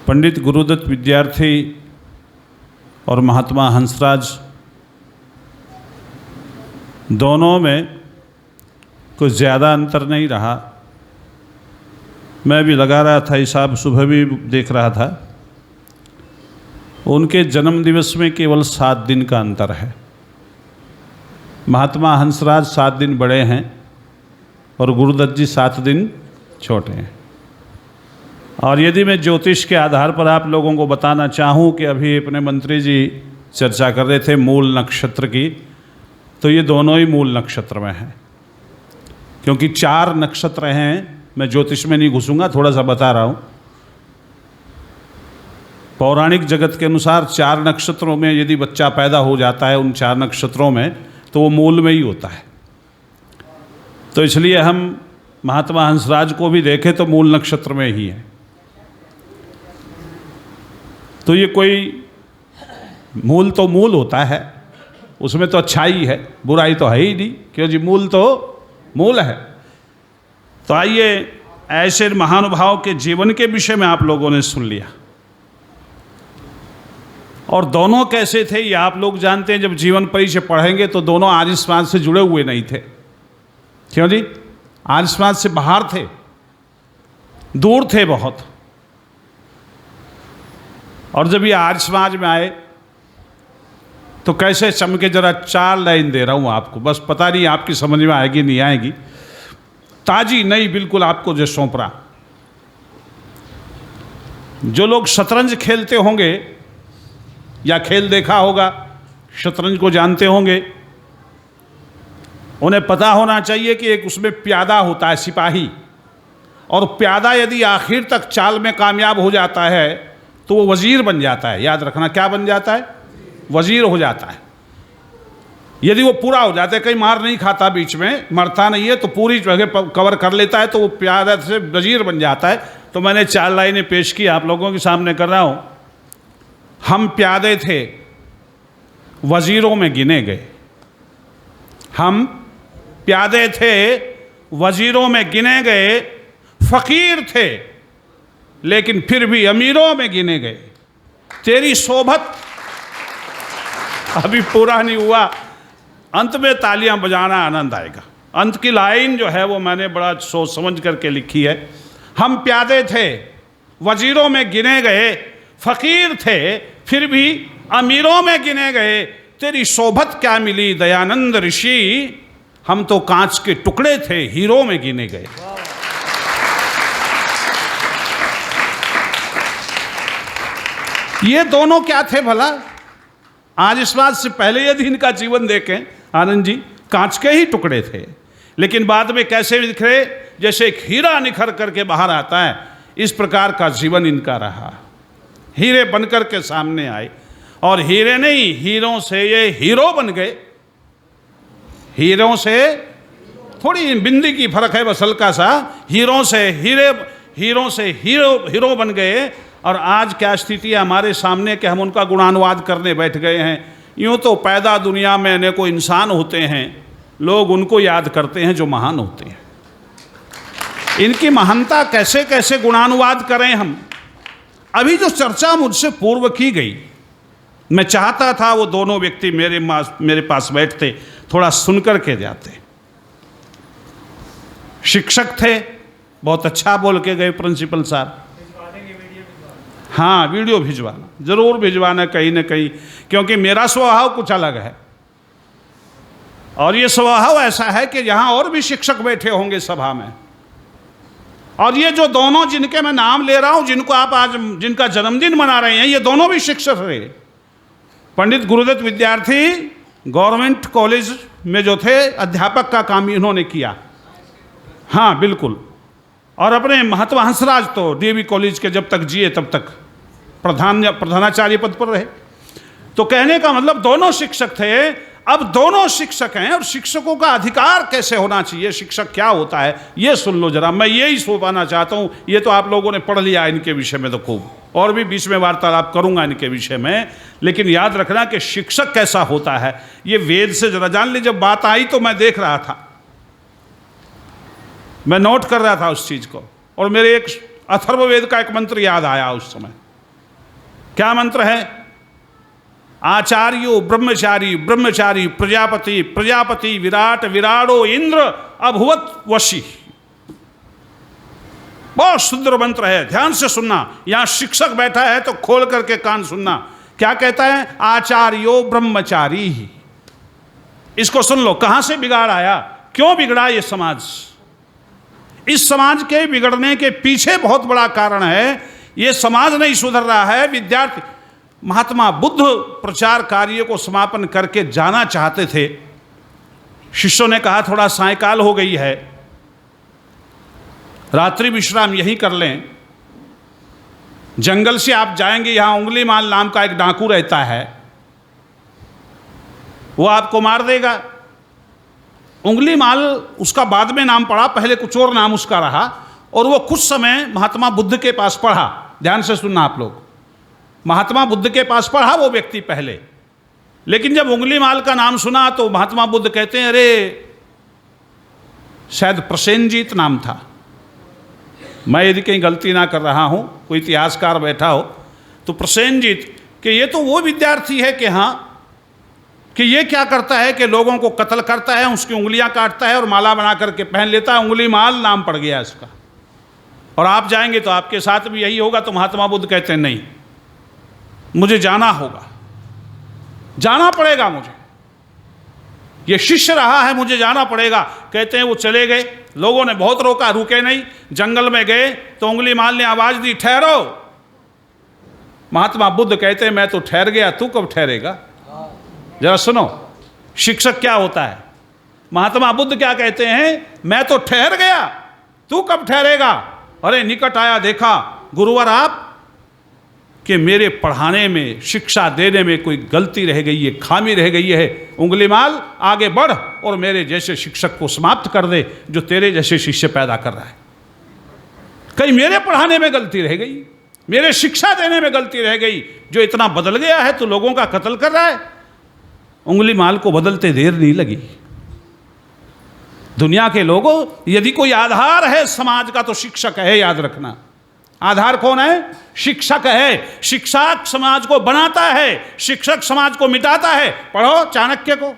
पंडित गुरुदत्त विद्यार्थी और महात्मा हंसराज दोनों में कुछ ज़्यादा अंतर नहीं रहा। मैं भी लगा रहा था हिसाब, सुबह भी देख रहा था। उनके जन्म दिवस में केवल 7 दिन का अंतर है। महात्मा हंसराज 7 दिन बड़े हैं और गुरुदत्त जी 7 दिन छोटे हैं। और यदि मैं ज्योतिष के आधार पर आप लोगों को बताना चाहूँ कि अभी अपने मंत्री जी चर्चा कर रहे थे मूल नक्षत्र की, तो ये दोनों ही मूल नक्षत्र में हैं, क्योंकि 4 नक्षत्र हैं। मैं ज्योतिष में नहीं घुसूंगा, थोड़ा सा बता रहा हूँ। पौराणिक जगत के अनुसार 4 नक्षत्रों में यदि बच्चा पैदा हो जाता है, उन 4 नक्षत्रों में, तो वो मूल में ही होता है। तो इसलिए हम महात्मा हंसराज को भी देखें तो मूल नक्षत्र में ही है। तो ये कोई मूल तो मूल होता है, उसमें तो अच्छाई है, बुराई तो है ही नहीं, क्यों जी, मूल तो मूल है। तो आइए, ऐसे महानुभाव के जीवन के विषय में आप लोगों ने सुन लिया। और दोनों कैसे थे ये आप लोग जानते हैं। जब जीवन परिचय पढ़ेंगे तो दोनों आर्य समाज से जुड़े हुए नहीं थे, क्यों जी, आर्य समाज से बाहर थे, दूर थे बहुत। और जब ये आर्य समाज में आए तो कैसे चमके, जरा 4 लाइन दे रहा हूं आपको, बस पता नहीं आपकी समझ में आएगी नहीं आएगी, ताजी नई बिल्कुल आपको जो सौंप रहा। जो लोग शतरंज खेलते होंगे या खेल देखा होगा, शतरंज को जानते होंगे, उन्हें पता होना चाहिए कि एक उसमें प्यादा होता है, सिपाही। और प्यादा यदि आखिर तक चाल में कामयाब हो जाता है तो वो वजीर बन जाता है। याद रखना, क्या बन जाता है? वजीर हो जाता है। यदि वो पूरा हो जाता है, कहीं मार नहीं खाता, बीच में मरता नहीं है, तो पूरी जगह कवर कर लेता है, तो वो प्यादा से वजीर बन जाता है। तो मैंने 4 लाइनें पेश की, आप लोगों के सामने कर रहा हूं। हम प्यादे थे, वजीरों में गिने गए। हम प्यादे थे, वजीरों में गिने गए। फकीर थे, लेकिन फिर भी अमीरों में गिने गए। तेरी सोबत, अभी पूरा नहीं हुआ, अंत में तालियां बजाना आनंद आएगा। अंत की लाइन जो है वो मैंने बड़ा सोच समझ करके लिखी है। हम प्यादे थे, वजीरों में गिने गए। फकीर थे, फिर भी अमीरों में गिने गए। तेरी सोबत क्या मिली दयानंद ऋषि, हम तो कांच के टुकड़े थे, हीरो में गिने गए। ये दोनों क्या थे भला? आज इस बात से पहले यदि इनका जीवन देखें, आनंद जी कांच के ही टुकड़े थे, लेकिन बाद में कैसे निखरे, जैसे एक हीरा निखर करके बाहर आता है, इस प्रकार का जीवन इनका रहा। हीरे बनकर के सामने आए, और हीरे नहीं, हीरों से ये हीरो बन गए। हीरों से थोड़ी बिंदी की फर्क है, बस हल्का सा। हीरों से हीरो बन गए। और आज क्या स्थिति है हमारे सामने कि हम उनका गुणानुवाद करने बैठ गए हैं। यूँ तो पैदा दुनिया में अनेकों इंसान होते हैं, लोग उनको याद करते हैं जो महान होते हैं। इनकी महानता कैसे कैसे गुणानुवाद करें हम। अभी जो चर्चा मुझसे पूर्व की गई, मैं चाहता था वो दोनों व्यक्ति मेरे पास बैठते, थोड़ा सुन कर के जाते। शिक्षक थे, बहुत अच्छा बोल के गए प्रिंसिपल साहब। हाँ, वीडियो भिजवाना, जरूर भिजवाना कहीं ना कहीं, क्योंकि मेरा स्वभाव कुछ अलग है। और ये स्वभाव ऐसा है कि यहाँ और भी शिक्षक बैठे होंगे सभा में, और ये जो दोनों जिनके मैं नाम ले रहा हूँ, जिनको आप आज जिनका जन्मदिन मना रहे हैं, ये दोनों भी शिक्षक रहे। पंडित गुरुदत्त विद्यार्थी गवर्नमेंट कॉलेज में जो थे, अध्यापक का काम इन्होंने किया। हाँ बिल्कुल। और अपने महात्मा हंसराज तो डीएवी कॉलेज के जब तक जिए तब तक प्रधानाचार्य पद पर रहे। तो कहने का मतलब दोनों शिक्षक थे। अब दोनों शिक्षक हैं, और शिक्षकों का अधिकार कैसे होना चाहिए, शिक्षक क्या होता है, ये सुन लो जरा। मैं यही सोपाना चाहता हूँ। ये तो आप लोगों ने पढ़ लिया इनके विषय में तो खूब, और भी बीच में वार्तालाप करूंगा इनके विषय में, लेकिन याद रखना कि शिक्षक कैसा होता है ये वेद से जरा जान ली। जब बात आई तो मैं देख रहा था, मैं नोट कर रहा था उस चीज़ को, और मेरे एक अथर्ववेद का एक मंत्र याद आया उस समय। क्या मंत्र है? आचार्यो ब्रह्मचारी, ब्रह्मचारी प्रजापति, प्रजापति विराट, विराड़ो इंद्र अभुवत वशी। बहुत सुंदर मंत्र है, ध्यान से सुनना। यहां शिक्षक बैठा है तो खोल करके कान सुनना। क्या कहता है? आचार्यो ब्रह्मचारी। इसको सुन लो, कहां से बिगाड़ आया, क्यों बिगड़ा ये समाज। इस समाज के बिगड़ने के पीछे बहुत बड़ा कारण है, ये समाज नहीं सुधर रहा है। विद्यार्थी महात्मा बुद्ध प्रचार कार्य को समापन करके जाना चाहते थे। शिष्यों ने कहा थोड़ा सायंकाल हो गई है, रात्रि विश्राम यहीं कर लें। जंगल से आप जाएंगे, यहां उंगलीमाल नाम का एक डाकू रहता है, वो आपको मार देगा। उंगलीमाल उसका बाद में नाम पड़ा, पहले कुछ और नाम उसका रहा, और वो कुछ समय महात्मा बुद्ध के पास पढ़ा। ध्यान से सुनना आप लोग, महात्मा बुद्ध के पास पढ़ा वो व्यक्ति पहले, लेकिन जब उंगलीमाल का नाम सुना तो महात्मा बुद्ध कहते हैं, अरे शायद प्रसेनजीत नाम था, मैं यदि कहीं गलती ना कर रहा हूं, कोई इतिहासकार बैठा हो तो प्रसेनजीत कि ये तो वो विद्यार्थी है कि हाँ, कि ये क्या करता है कि लोगों को कत्ल करता है, उसकी उंगलियां काटता है और माला बना करके पहन लेता है, उंगलीमाल नाम पड़ गया इसका, और आप जाएंगे तो आपके साथ भी यही होगा। तो महात्मा बुद्ध कहते हैं नहीं, मुझे जाना होगा, जाना पड़ेगा मुझे, ये शिष्य रहा है, मुझे जाना पड़ेगा। कहते हैं वो चले गए, लोगों ने बहुत रोका, रुके नहीं, जंगल में गए तो उंगलीमाल ने आवाज दी, ठहरो। महात्मा बुद्ध कहते हैं मैं तो ठहर गया, तू कब ठहरेगा। जरा सुनो शिक्षक क्या होता है। महात्मा बुद्ध क्या कहते हैं, मैं तो ठहर गया, तू कब ठहरेगा। अरे निकट आया, देखा गुरुवर आप कि मेरे पढ़ाने में, शिक्षा देने में कोई गलती रह गई है, खामी रह गई है। उंगलीमाल आगे बढ़ और मेरे जैसे शिक्षक को समाप्त कर दे जो तेरे जैसे शिष्य पैदा कर रहा है। कहीं मेरे पढ़ाने में गलती रह गई, मेरे शिक्षा देने में गलती रह गई, जो इतना बदल गया है तो लोगों का कत्ल कर रहा है। उंगलीमाल को बदलते देर नहीं लगी। दुनिया के लोगों, यदि कोई आधार है समाज का तो शिक्षक है, याद रखना। आधार कौन है? शिक्षक है। शिक्षक समाज को बनाता है, शिक्षक समाज को मिटाता है। पढ़ो चाणक्य को,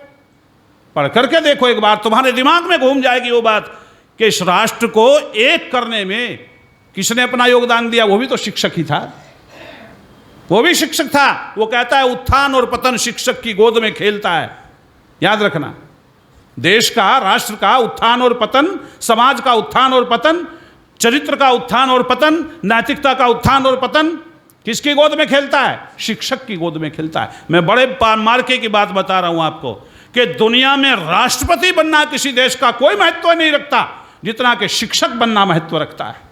पढ़ करके देखो एक बार, तुम्हारे दिमाग में घूम जाएगी वो बात कि इस राष्ट्र को एक करने में किसने अपना योगदान दिया। वो भी तो शिक्षक ही था, वो भी शिक्षक था। वो कहता है उत्थान और पतन शिक्षक की गोद में खेलता है। याद रखना, देश का, राष्ट्र का उत्थान और पतन, समाज का उत्थान और पतन, चरित्र का उत्थान और पतन, नैतिकता का उत्थान और पतन किसकी गोद में खेलता है? शिक्षक की गोद में खेलता है। मैं बड़े मार्के की बात बता रहा हूं आपको कि दुनिया में राष्ट्रपति बनना किसी देश का कोई महत्व नहीं रखता जितना कि शिक्षक बनना महत्व रखता है।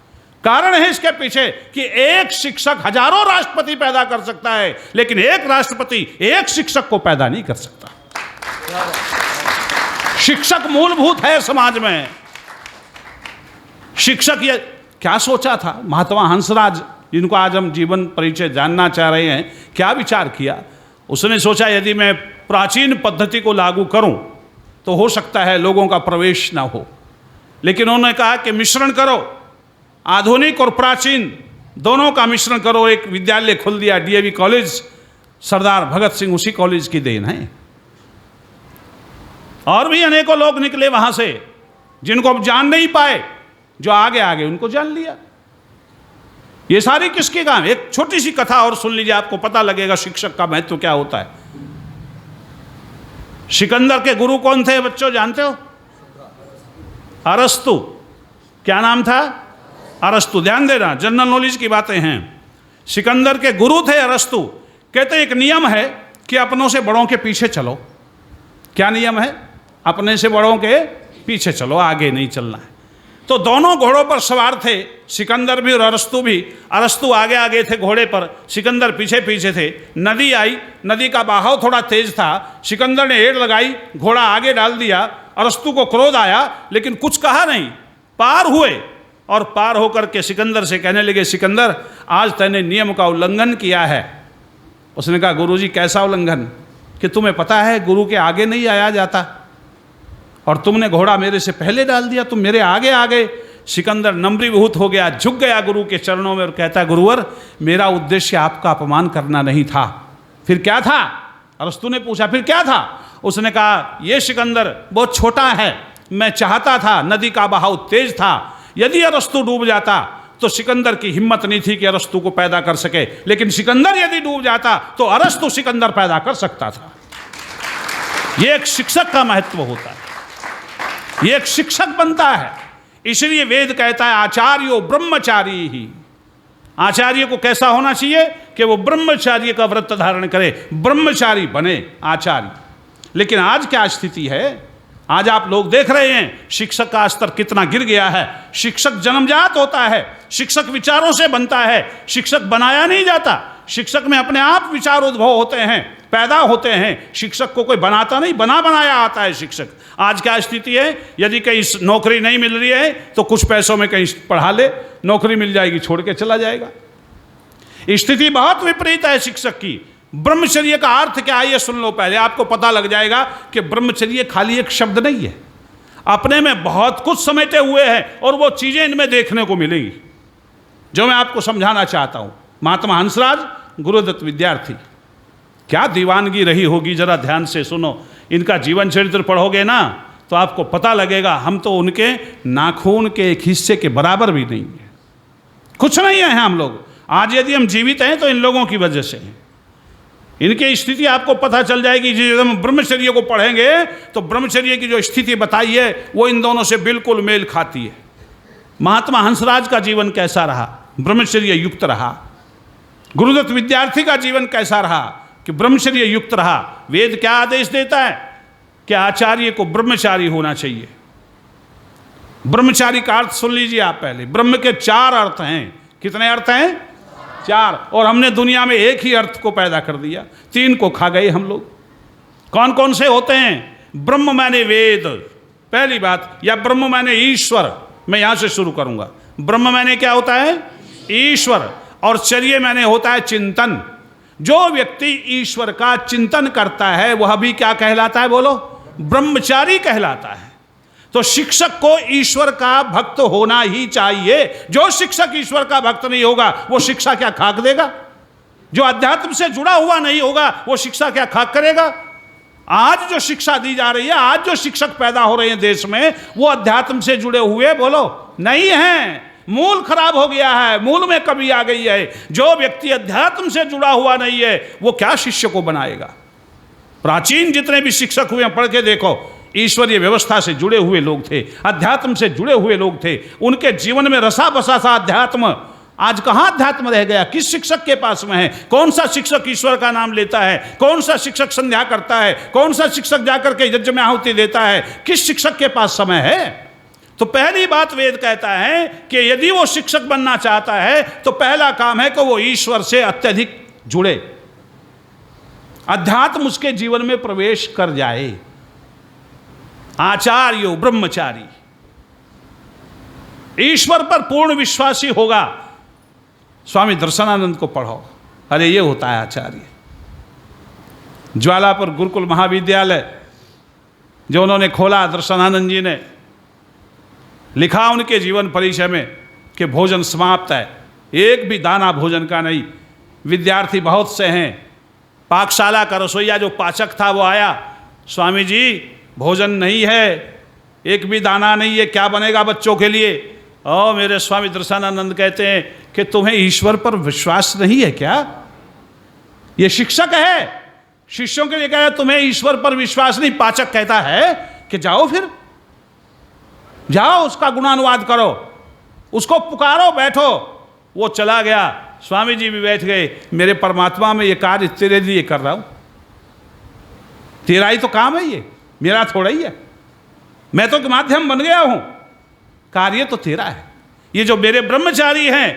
कारण है इसके पीछे कि एक शिक्षक हजारों राष्ट्रपति पैदा कर सकता है, लेकिन एक राष्ट्रपति एक शिक्षक को पैदा नहीं कर सकता। शिक्षक मूलभूत है समाज में। शिक्षक ये क्या सोचा था महात्मा हंसराज, जिनको आज हम जीवन परिचय जानना चाह रहे हैं, क्या विचार किया? उसने सोचा यदि मैं प्राचीन पद्धति को लागू करूं तो हो सकता है लोगों का प्रवेश ना हो, लेकिन उन्होंने कहा कि मिश्रण करो, आधुनिक और प्राचीन दोनों का मिश्रण करो। एक विद्यालय खोल दिया, डीएवी कॉलेज, सरदार भगत सिंह उसी कॉलेज की देन है। और भी अनेकों लोग निकले वहां से जिनको अब जान नहीं पाए, जो आगे आगे उनको जान लिया। ये सारी किसके काम? एक छोटी सी कथा और सुन लीजिए, आपको पता लगेगा शिक्षक का महत्व क्या होता है। सिकंदर के गुरु कौन थे बच्चों, जानते हो? अरस्तु। क्या नाम था? अरस्तु। ध्यान देना, जनरल नॉलेज की बातें हैं। सिकंदर के गुरु थे अरस्तु। कहते एक नियम है कि अपनों से बड़ों के पीछे चलो। क्या नियम है? अपने से बड़ों के पीछे चलो, आगे नहीं चलना है। तो दोनों घोड़ों पर सवार थे, सिकंदर भी और अरस्तु भी। अरस्तु आगे आगे थे घोड़े पर, सिकंदर पीछे पीछे थे। नदी आई, नदी का बहाव थोड़ा तेज था, सिकंदर ने एड़ लगाई, घोड़ा आगे डाल दिया। अरस्तु को क्रोध आया लेकिन कुछ कहा नहीं। पार हुए और पार होकर के सिकंदर से कहने लगे, सिकंदर आज तूने नियम का उल्लंघन किया है। उसने कहा, गुरुजी कैसा उल्लंघन? कि तुम्हें पता है गुरु के आगे नहीं आया जाता, और तुमने घोड़ा मेरे से पहले डाल दिया, तुम मेरे आगे आ गए। सिकंदर नम्रीभूत हो गया, झुक गया गुरु के चरणों में और कहता है, गुरुवर मेरा उद्देश्य आपका अपमान करना नहीं था। फिर क्या था? अरस्तु ने पूछा, फिर क्या था? उसने कहा, ये सिकंदर बहुत छोटा है, मैं चाहता था, नदी का बहाव तेज था, यदि अरस्तु डूब जाता तो सिकंदर की हिम्मत नहीं थी कि अरस्तु को पैदा कर सके, लेकिन सिकंदर यदि डूब जाता तो अरस्तु सिकंदर पैदा कर सकता था। यह एक शिक्षक का महत्व होता है, यह एक शिक्षक बनता है। इसलिए वेद कहता है आचार्यो ब्रह्मचारी ही। आचार्य को कैसा होना चाहिए कि वो ब्रह्मचार्य का व्रत धारण करे, ब्रह्मचारी बने आचार्य। लेकिन आज क्या स्थिति है? आज आप लोग देख रहे हैं शिक्षक का स्तर कितना गिर गया है। शिक्षक जन्मजात होता है, शिक्षक विचारों से बनता है, शिक्षक बनाया नहीं जाता। शिक्षक में अपने आप विचार उद्भव होते हैं, पैदा होते हैं। शिक्षक को कोई बनाता नहीं, बना बनाया आता है शिक्षक। आज क्या स्थिति है? यदि कहीं नौकरी नहीं मिल रही है तो कुछ पैसों में कहीं पढ़ा ले, नौकरी मिल जाएगी, छोड़ के चला जाएगा। स्थिति बहुत विपरीत है शिक्षक की। ब्रह्मचर्य का अर्थ क्या है ये सुन लो पहले, आपको पता लग जाएगा कि ब्रह्मचर्य खाली एक शब्द नहीं है, अपने में बहुत कुछ समेटे हुए हैं और वो चीजें इनमें देखने को मिलेंगी जो मैं आपको समझाना चाहता हूं। महात्मा हंसराज, गुरुदत्त विद्यार्थी, क्या दीवानगी रही होगी, जरा ध्यान से सुनो। इनका जीवन चरित्र पढ़ोगे ना तो आपको पता लगेगा हम तो उनके नाखून के एक हिस्से के बराबर भी नहीं है, कुछ नहीं है हम लोग। आज यदि हम जीवित हैं तो इन लोगों की वजह से हैं। इनकी स्थिति आपको पता चल जाएगी। जब हम ब्रह्मचर्य को पढ़ेंगे तो ब्रह्मचर्य की जो स्थिति बताई है वो इन दोनों से बिल्कुल मेल खाती है। महात्मा हंसराज का जीवन कैसा रहा? ब्रह्मचर्य युक्त रहा। गुरुदत्त विद्यार्थी का जीवन कैसा रहा? कि ब्रह्मचर्य युक्त रहा। वेद क्या आदेश देता है कि आचार्य को ब्रह्मचारी होना चाहिए। ब्रह्मचारी का अर्थ सुन लीजिए आप पहले। ब्रह्म के 4 अर्थ हैं। कितने अर्थ हैं? 4। और हमने दुनिया में एक ही अर्थ को पैदा कर दिया, 3 को खा गए हम लोग। कौन कौन से होते हैं? ब्रह्म माने वेद, पहली बात, या ब्रह्म माने ईश्वर। मैं यहां से शुरू करूंगा। ब्रह्म माने क्या होता है? ईश्वर। और चर्य माने होता है चिंतन। जो व्यक्ति ईश्वर का चिंतन करता है वह भी क्या कहलाता है? बोलो, ब्रह्मचारी कहलाता है। तो शिक्षक को ईश्वर का भक्त होना ही चाहिए। जो शिक्षक ईश्वर का भक्त नहीं होगा वो शिक्षा क्या खाक देगा? जो अध्यात्म से जुड़ा हुआ नहीं होगा वो शिक्षा क्या खाक करेगा? आज जो शिक्षा दी जा रही है, आज जो शिक्षक पैदा हो रहे हैं देश में, वो अध्यात्म से जुड़े हुए बोलो नहीं हैं। मूल खराब हो गया है, मूल में कमी आ गई है। जो व्यक्ति अध्यात्म से जुड़ा हुआ नहीं है वो क्या शिष्य को बनाएगा? प्राचीन जितने भी शिक्षक हुए पढ़ के देखो, ईश्वरीय व्यवस्था से जुड़े हुए लोग थे, अध्यात्म से जुड़े हुए लोग थे। उनके जीवन में रसा बसा था अध्यात्म। आज कहाँ अध्यात्म रह गया? किस शिक्षक के पास में है? कौन सा शिक्षक ईश्वर का नाम लेता है? कौन सा शिक्षक संध्या करता है? कौन सा शिक्षक जाकर के यज्ञ में आहुति देता है? किस शिक्षक के पास समय है? तो पहली बात वेद कहता है कि यदि वो शिक्षक बनना चाहता है तो पहला काम है कि वो ईश्वर से अत्यधिक जुड़े, अध्यात्म उसके जीवन में प्रवेश कर जाए। आचार्यो ब्रह्मचारी, ईश्वर पर पूर्ण विश्वासी होगा। स्वामी दर्शनानंद को पढ़ो, अरे ये होता है आचार्य। ज्वालापुर गुरुकुल महाविद्यालय जो उन्होंने खोला, दर्शनानंद जी ने लिखा उनके जीवन परिचय में कि भोजन समाप्त है, एक भी दाना भोजन का नहीं। विद्यार्थी बहुत से हैं। पाकशाला का रसोईया जो पाचक था वो आया, स्वामी जी भोजन नहीं है, एक भी दाना नहीं है, क्या बनेगा बच्चों के लिए? ओ मेरे स्वामी दर्शनानंद कहते हैं कि तुम्हें ईश्वर पर विश्वास नहीं है क्या? ये शिक्षक है, शिष्यों के लिए कह रहा है तुम्हें ईश्वर पर विश्वास नहीं। पाचक कहता है कि जाओ, फिर जाओ उसका गुणानुवाद करो, उसको पुकारो, बैठो। वो चला गया, स्वामी जी भी बैठ गए। मेरे परमात्मा में ये कार्य तेरे लिए कर रहा हूं, तेरा ही तो काम है, ये मेरा थोड़ा ही है। मैं तो माध्यम बन गया हूं, कार्य तो तेरा है। ये जो मेरे ब्रह्मचारी हैं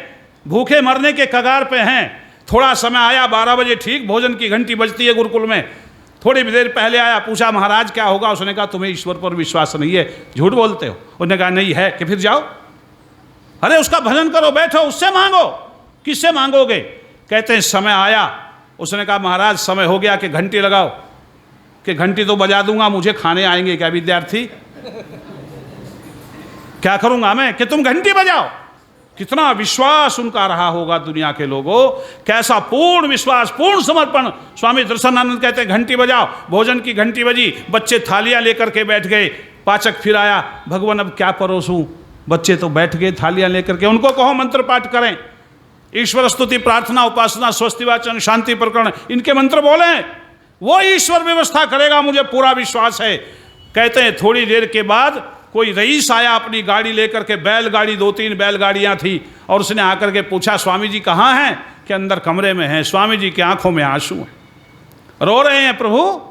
भूखे मरने के कगार पे हैं, थोड़ा समय आया 12 बजे ठीक भोजन की घंटी बजती है गुरुकुल में, थोड़ी देर पहले आया, पूछा महाराज क्या होगा? उसने कहा तुम्हें ईश्वर पर विश्वास नहीं है, झूठ बोलते हो। उसने कहा नहीं है। कि फिर जाओ, अरे उसका भजन करो, बैठो, उससे मांगो। किससे मांगोगे? कहते हैं समय आया। उसने कहा महाराज समय हो गया कि घंटी लगाओ। कि घंटी तो बजा दूंगा, मुझे खाने आएंगे क्या विद्यार्थी? क्या करूंगा मैं कि तुम घंटी बजाओ। कितना विश्वास उनका रहा होगा दुनिया के लोगों, कैसा पूर्ण विश्वास, पूर्ण समर्पण। स्वामी दर्शनानंद कहते हैं घंटी बजाओ, भोजन की घंटी बजी, बच्चे थालियां लेकर के बैठ गए। पाचक फिर आया, भगवान अब क्या परोसूं। बच्चे तो बैठ गए थालियां लेकर के, उनको कहो मंत्र पाठ करें, ईश्वर स्तुति प्रार्थना उपासना स्वस्ति वाचन शांति प्रकरण इनके मंत्र बोले, वो ईश्वर व्यवस्था करेगा, मुझे पूरा विश्वास है। कहते हैं थोड़ी देर के बाद कोई रईस आया अपनी गाड़ी लेकर के, बैलगाड़ी, 2-3 बैलगाड़ियां थी, और उसने आकर के पूछा स्वामी जी कहाँ हैं, कि अंदर कमरे में हैं। स्वामी जी की आंखों में आंसू हैं, रो रहे हैं, प्रभु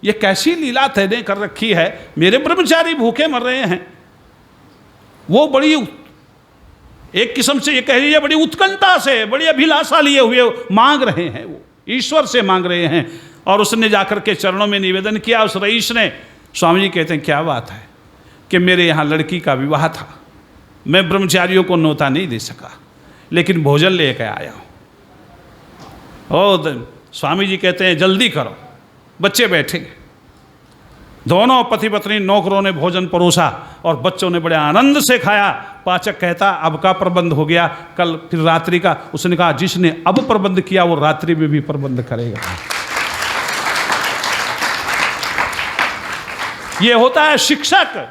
ये कैसी लीला तैने कर रखी है, मेरे ब्रह्मचारी भूखे मर रहे हैं। वो बड़ी एक किस्म से ये कह लीजिए बड़ी उत्कंठा से, बड़ी अभिलाषा लिए हुए मांग रहे हैं, वो ईश्वर से मांग रहे हैं। और उसने जाकर के चरणों में निवेदन किया उस रईस ने। स्वामी जी कहते हैं क्या बात है कि मेरे यहाँ लड़की का विवाह था, मैं ब्रह्मचारियों को न्योता नहीं दे सका, लेकिन भोजन लेकर आया हूँ। और स्वामी जी कहते हैं जल्दी करो। बच्चे बैठे, दोनों पति पत्नी नौकरों ने भोजन परोसा और बच्चों ने बड़े आनंद से खाया। पाचक कहता अब का प्रबंध हो गया, कल फिर रात्रि का। उसने कहा जिसने अब प्रबंध किया वो रात्रि में भी प्रबंध करेगा। ये होता है शिक्षक।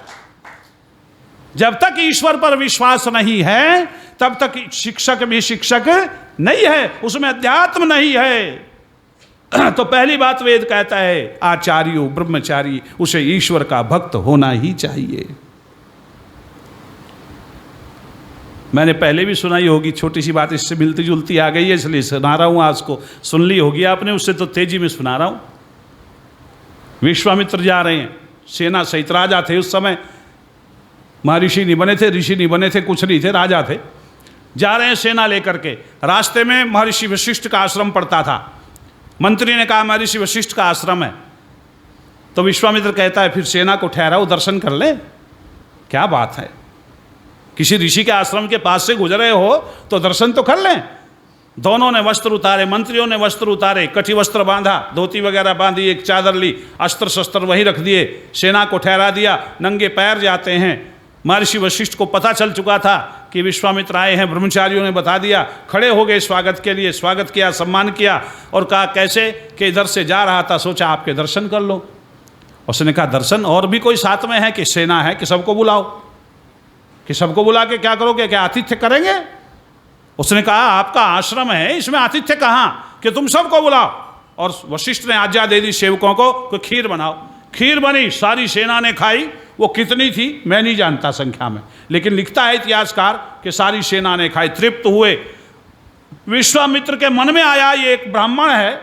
जब तक ईश्वर पर विश्वास नहीं है तब तक शिक्षक भी शिक्षक नहीं है, उसमें अध्यात्म नहीं है। तो पहली बात वेद कहता है आचार्यो ब्रह्मचारी, उसे ईश्वर का भक्त होना ही चाहिए। मैंने पहले भी सुनाई होगी, छोटी सी बात इससे मिलती जुलती आ गई है इसलिए सुना रहा हूं, आज को सुन ली होगी आपने, उससे तो तेजी में सुना रहा हूं। विश्वामित्र जा रहे हैं, सेना सहित, राजा थे उस समय, महर्षि नहीं बने थे, ऋषि नहीं बने थे, कुछ नहीं थे, राजा थे। जा रहे हैं सेना लेकर के, रास्ते में महर्षि वशिष्ठ का आश्रम पड़ता था। मंत्री ने कहा महर्षि वशिष्ठ का आश्रम है, तो विश्वामित्र कहता है फिर सेना को ठहराओ, दर्शन कर ले। क्या बात है, किसी ऋषि के आश्रम के पास से गुजरे हो तो दर्शन तो कर लें। दोनों ने वस्त्र उतारे, मंत्रियों ने वस्त्र उतारे, कटी वस्त्र बांधा, धोती वगैरह बांधी, एक चादर ली, अस्त्र शस्त्र वहीं रख दिए, सेना को ठहरा दिया, नंगे पैर जाते हैं। महर्षि वशिष्ठ को पता चल चुका था कि विश्वामित्र आए हैं, ब्रह्मचारियों ने बता दिया, खड़े हो गए स्वागत के लिए, स्वागत किया, सम्मान किया और कहा कैसे कि इधर से जा रहा था, सोचा आपके दर्शन कर लो। उसने कहा दर्शन, और भी कोई साथ में है कि सेना है, कि सबको बुलाओ, कि सबको बुला के क्या करोगे, क्या आतिथ्य करेंगे। उसने कहा आपका आश्रम है, इसमें आतिथ्य कहाँ, कि तुम सबको बुलाओ। और वशिष्ठ ने आज्ञा दे दी सेवकों को कि खीर बनाओ। खीर बनी, सारी सेना ने खाई। वो कितनी थी मैं नहीं जानता संख्या में, लेकिन लिखता है इतिहासकार कि सारी सेना ने खाई, तृप्त हुए। विश्वामित्र के मन में आया ये एक ब्राह्मण है,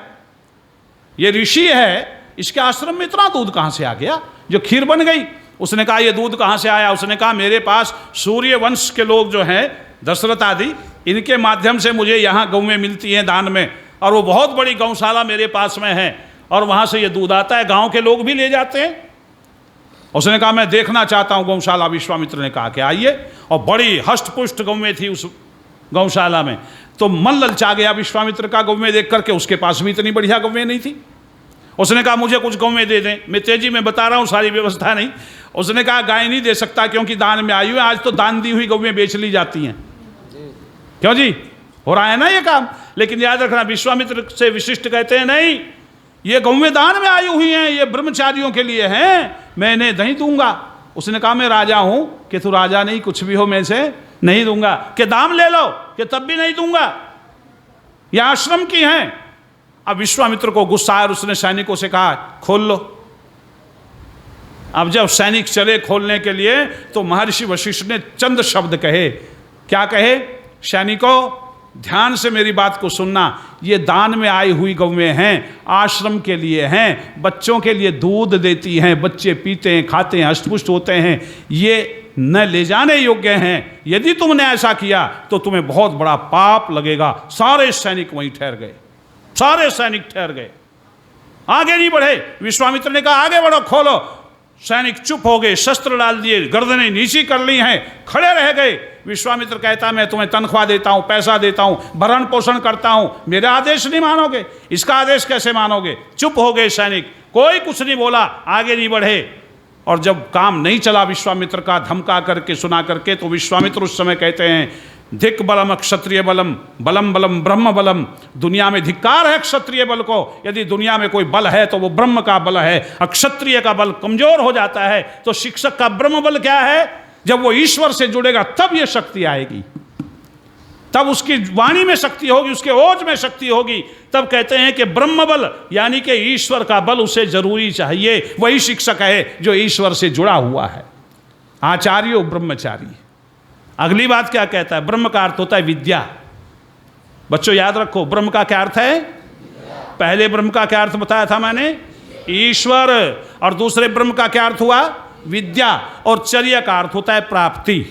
ये ऋषि है, इसके आश्रम में इतना दूध कहाँ से आ गया जो खीर बन गई। उसने कहा ये दूध कहाँ से आया। उसने कहा मेरे पास सूर्य वंश के लोग जो हैं, दशरथ आदि, इनके माध्यम से मुझे यहाँ गौवें मिलती हैं दान में, और वो बहुत बड़ी गौशाला मेरे पास में है, और वहाँ से ये दूध आता है, गांव के लोग भी ले जाते हैं। उसने कहा मैं देखना चाहता हूँ गौशाला। विश्वामित्र ने कहा कि आइए, और बड़ी हष्ट पुष्ट गौवें थी उस गौशाला में। तो मन ललचा गया विश्वामित्र का गौवें देख करके, उसके पास भी इतनी बढ़िया गौवें नहीं थी। उसने कहा मुझे कुछ गौवें दे दें, मैं तेजी में बता रहा हूँ, सारी व्यवस्था नहीं। उसने कहा गाय नहीं दे सकता क्योंकि दान में आई हुई है, आज तो दान दी हुई गौवें बेच ली जाती हैं। क्यों जी, हो रहा है ना ये काम। लेकिन याद रखना विश्वामित्र से विशिष्ट कहते हैं नहीं, ये गौवें दान में आई हुई हैं, ये ब्रह्मचारियों के लिए हैं, मैं इन्हें नहीं दूंगा। उसने कहा मैं राजा हूं, कि तू राजा नहीं, कुछ भी हो मैं से नहीं दूंगा। कि दाम ले लो, कि तब भी नहीं दूंगा, ये आश्रम की हैं। अब विश्वामित्र को गुस्सा आया, उसने सैनिकों से कहा खोल लो। अब जब सैनिक चले खोलने के लिए तो महर्षि वशिष्ठ ने चंद शब्द कहे। क्या कहे, सैनिकों ध्यान से मेरी बात को सुनना, ये दान में आई हुई गौवें हैं, आश्रम के लिए हैं, बच्चों के लिए दूध देती हैं, बच्चे पीते हैं, खाते हैं, हष्टपुष्ट होते हैं, ये न ले जाने योग्य हैं। यदि तुमने ऐसा किया तो तुम्हें बहुत बड़ा पाप लगेगा। सारे सैनिक वहीं ठहर गए, सारे सैनिक ठहर गए, आगे नहीं बढ़े। विश्वामित्र ने कहा आगे बढ़ो, खोलो। सैनिक चुप हो गए, शस्त्र डाल दिए, गर्दनें नीची कर ली हैं, खड़े रह गए। विश्वामित्र कहता मैं तुम्हें तनख्वाह देता हूं, पैसा देता हूं, भरण पोषण करता हूं, मेरा आदेश नहीं मानोगे, इसका आदेश कैसे मानोगे। चुप हो गए सैनिक, कोई कुछ नहीं बोला, आगे नहीं बढ़े। और जब काम नहीं चला विश्वामित्र का, धमका करके सुना करके, तो विश्वामित्र उस समय कहते हैं धिक बलम क्षत्रिय बलम, बलम बलम ब्रह्म बलम। दुनिया में धिक्कार है क्षत्रिय बल को। यदि दुनिया में कोई बल है तो वो ब्रह्म का बल है। अक्षत्रिय का बल कमजोर हो जाता है। तो शिक्षक का ब्रह्म बल क्या है? जब वो ईश्वर से जुड़ेगा तब ये शक्ति आएगी, तब उसकी वाणी में शक्ति होगी, उसके ओज में शक्ति होगी। तब कहते हैं कि ब्रह्म बल यानी कि ईश्वर का बल उसे जरूरी चाहिए। वही शिक्षक है जो ईश्वर से जुड़ा हुआ है। आचार्यो ब्रह्मचारी। अगली बात क्या कहता है? ब्रह्म का अर्थ होता है विद्या। बच्चों याद रखो, ब्रह्म का क्या अर्थ है? पहले ब्रह्म का क्या अर्थ बताया था मैंने? ईश्वर। और दूसरे ब्रह्म का क्या अर्थ हुआ? विद्या। और चर्या का अर्थ होता है प्राप्ति,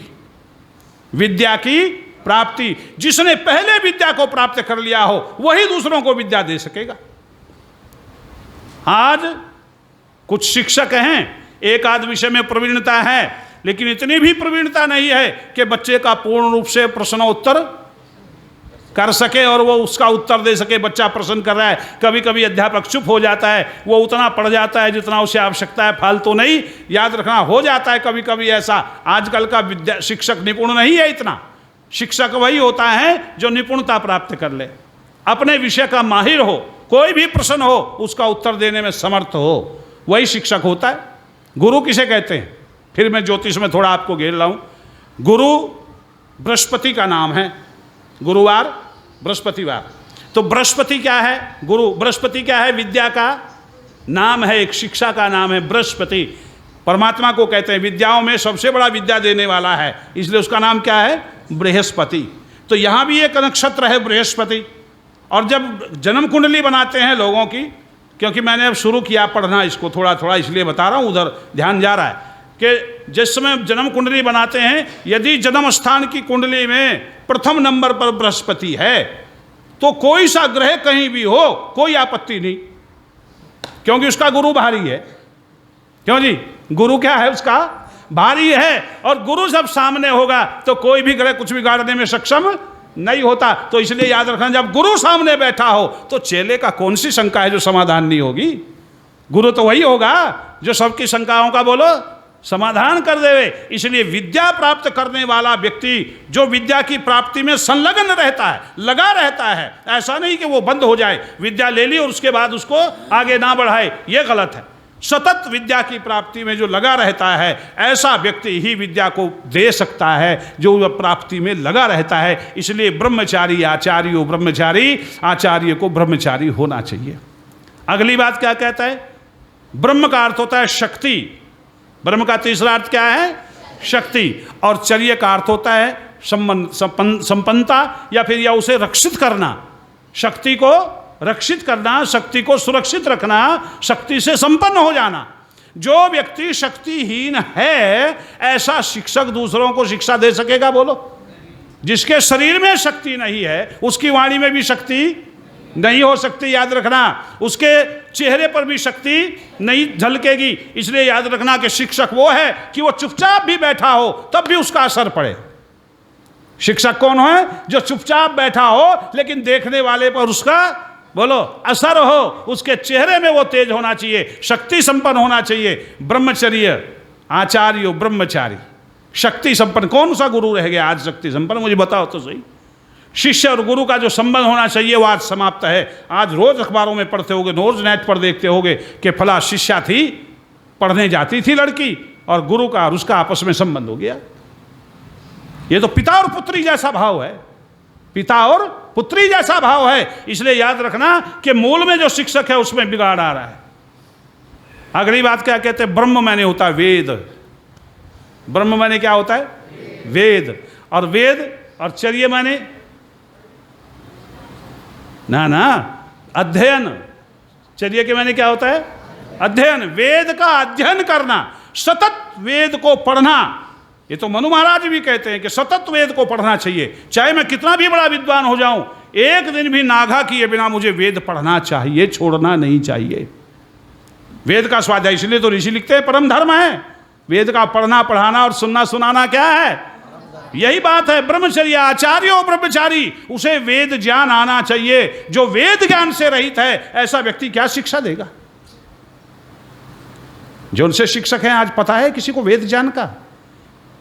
विद्या की प्राप्ति। जिसने पहले विद्या को प्राप्त कर लिया हो वही दूसरों को विद्या दे सकेगा। आज कुछ शिक्षक हैं, एक आध विषय में प्रवीणता है, लेकिन इतनी भी प्रवीणता नहीं है कि बच्चे का पूर्ण रूप से प्रश्नोत्तर कर सके और वो उसका उत्तर दे सके। बच्चा प्रश्न कर रहा है, कभी कभी अध्यापक चुप हो जाता है, वो उतना पढ़ जाता है जितना उसे आवश्यकता है, फालतू नहीं। याद रखना, हो जाता है कभी कभी ऐसा। आजकल का विद्या शिक्षक निपुण नहीं है इतना। शिक्षक वही होता है जो निपुणता प्राप्त कर ले, अपने विषय का माहिर हो, कोई भी प्रश्न हो उसका उत्तर देने में समर्थ हो, वही शिक्षक होता है। गुरु किसे कहते हैं? फिर मैं ज्योतिष में थोड़ा आपको घेर लाऊं। गुरु बृहस्पति का नाम है। गुरुवार, बृहस्पतिवार। तो बृहस्पति क्या है? गुरु बृहस्पति क्या है? विद्या का नाम है, एक शिक्षा का नाम है बृहस्पति। परमात्मा को कहते हैं विद्याओं में सबसे बड़ा विद्या देने वाला है, इसलिए उसका नाम क्या है? बृहस्पति। तो यहाँ भी एक नक्षत्र है बृहस्पति। और जब जन्म कुंडली बनाते हैं लोगों की, क्योंकि मैंने अब शुरू किया पढ़ना इसको थोड़ा थोड़ा, इसलिए बता रहा हूँ, उधर ध्यान जा रहा है कि जिस समय जन्म कुंडली बनाते हैं, यदि जन्म स्थान की कुंडली में प्रथम नंबर पर बृहस्पति है तो कोई सा ग्रह कहीं भी हो कोई आपत्ति नहीं, क्योंकि उसका गुरु भारी है। क्यों जी? गुरु क्या है? उसका भारी है। और गुरु जब सामने होगा तो कोई भी ग्रह कुछ बिगाड़ने में सक्षम नहीं होता। तो इसलिए याद रखना, जब गुरु सामने बैठा हो तो चेले का कौन सी शंका है जो समाधान नहीं होगी? गुरु तो वही होगा जो सबकी शंकाओं का बोलो समाधान कर देवे। इसलिए विद्या प्राप्त करने वाला व्यक्ति जो विद्या की प्राप्ति में संलग्न रहता है, लगा रहता है, ऐसा नहीं कि वो बंद हो जाए, विद्या ले ली और उसके बाद उसको आगे ना बढ़ाए, ये गलत है। सतत विद्या की प्राप्ति में जो लगा रहता है, ऐसा व्यक्ति ही विद्या को दे सकता है जो प्राप्ति में लगा रहता है। इसलिए ब्रह्मचारी आचार्यो ब्रह्मचारी, आचार्य को ब्रह्मचारी होना चाहिए। अगली बात क्या कहता है? ब्रह्म का अर्थ होता है शक्ति। ब्रह्म का तीसरा अर्थ क्या है? शक्ति। और चर्य का अर्थ होता है संपन्नता, या फिर या उसे रक्षित करना, शक्ति को रक्षित करना, शक्ति को सुरक्षित रखना, शक्ति से संपन्न हो जाना। जो व्यक्ति शक्तिहीन है ऐसा शिक्षक दूसरों को शिक्षा दे सकेगा? बोलो। जिसके शरीर में शक्ति नहीं है उसकी वाणी में भी शक्ति नहीं हो सकती। याद रखना, उसके चेहरे पर भी शक्ति नहीं झलकेगी। इसलिए याद रखना कि शिक्षक वो है कि वो चुपचाप भी बैठा हो तब भी उसका असर पड़े। शिक्षक कौन है? जो चुपचाप बैठा हो लेकिन देखने वाले पर उसका बोलो असर हो, उसके चेहरे में वो तेज होना चाहिए, शक्ति संपन्न होना चाहिए। ब्रह्मचर्य आचार्यो ब्रह्मचारी, शक्ति संपन्न। कौन सा गुरु रह गया आज शक्ति संपन्न? मुझे बताओ तो सही। शिष्य और गुरु का जो संबंध होना चाहिए वो आज समाप्त है। आज रोज अखबारों में पढ़ते होगे, रोज नेट पर देखते होगे कि फला शिष्या थी, पढ़ने जाती थी लड़की, और गुरु का और उसका आपस में संबंध हो गया। ये तो पिता और पुत्री जैसा भाव है, पिता और पुत्री जैसा भाव है। इसलिए याद रखना कि मूल में जो शिक्षक है उसमें बिगाड़ आ रहा है। अगली बात क्या कहते हैं? ब्रह्म माने होता है वेद। ब्रह्म माने क्या होता है? वेद। और वेद और चर्य माने ना अध्ययन। चर्य के माने क्या होता है? अध्ययन। वेद का अध्ययन करना, सतत वेद को पढ़ना। ये तो मनु महाराज भी कहते हैं कि सतत वेद को पढ़ना चाहिए। चाहे मैं कितना भी बड़ा विद्वान हो जाऊं, एक दिन भी नागा किए बिना मुझे वेद पढ़ना चाहिए, छोड़ना नहीं चाहिए। वेद का स्वाध्याय, इसलिए तो ऋषि लिखते हैं परम धर्म है। वेद का पढ़ना, पढ़ाना और सुनना सुनाना क्या है? यही बात है। ब्रह्मचर्य आचार्यो ब्रह्मचारी, उसे वेद ज्ञान आना चाहिए। जो वेद ज्ञान से रहित है ऐसा व्यक्ति क्या शिक्षा देगा? जो उनसे शिक्षक हैं, आज पता है किसी को वेद ज्ञान का?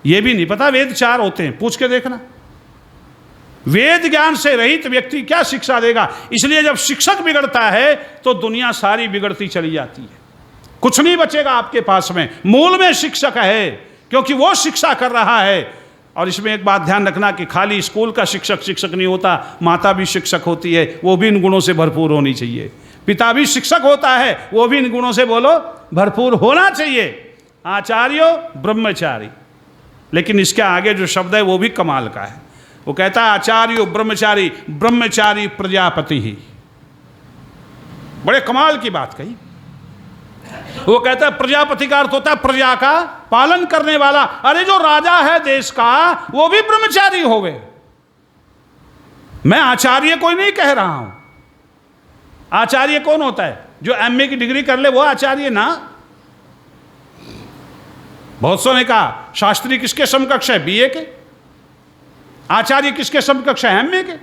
ये भी नहीं पता वेद 4 होते हैं, पूछ के देखना। वेद ज्ञान से रहित व्यक्ति क्या शिक्षा देगा? इसलिए जब शिक्षक बिगड़ता है तो दुनिया सारी बिगड़ती चली जाती है, कुछ नहीं बचेगा आपके पास में। मूल में शिक्षक है, क्योंकि वो शिक्षा कर रहा है। और इसमें एक बात ध्यान रखना कि खाली स्कूल का शिक्षक शिक्षक नहीं होता, माता भी शिक्षक होती है, वो भी इन गुणों से भरपूर होनी चाहिए। पिता भी शिक्षक होता है, वो भी इन गुणों से बोलो भरपूर होना चाहिए। आचार्यो ब्रह्मचारी, लेकिन इसके आगे जो शब्द है वो भी कमाल का है। वो कहता है आचार्यो ब्रह्मचारी, ब्रह्मचारी प्रजापति ही। बड़े कमाल की बात कही। वो कहता है प्रजापति का अर्थ होता है प्रजा का पालन करने वाला। अरे जो राजा है देश का वो भी ब्रह्मचारी होवे। मैं आचार्य कोई नहीं कह रहा हूं। आचार्य कौन होता है? जो एमए की डिग्री कर ले वो आचार्य ना। बहुत सौ ने कहा शास्त्री किसके समकक्ष है? बीए के। आचार्य किसके समकक्ष है? एमए के।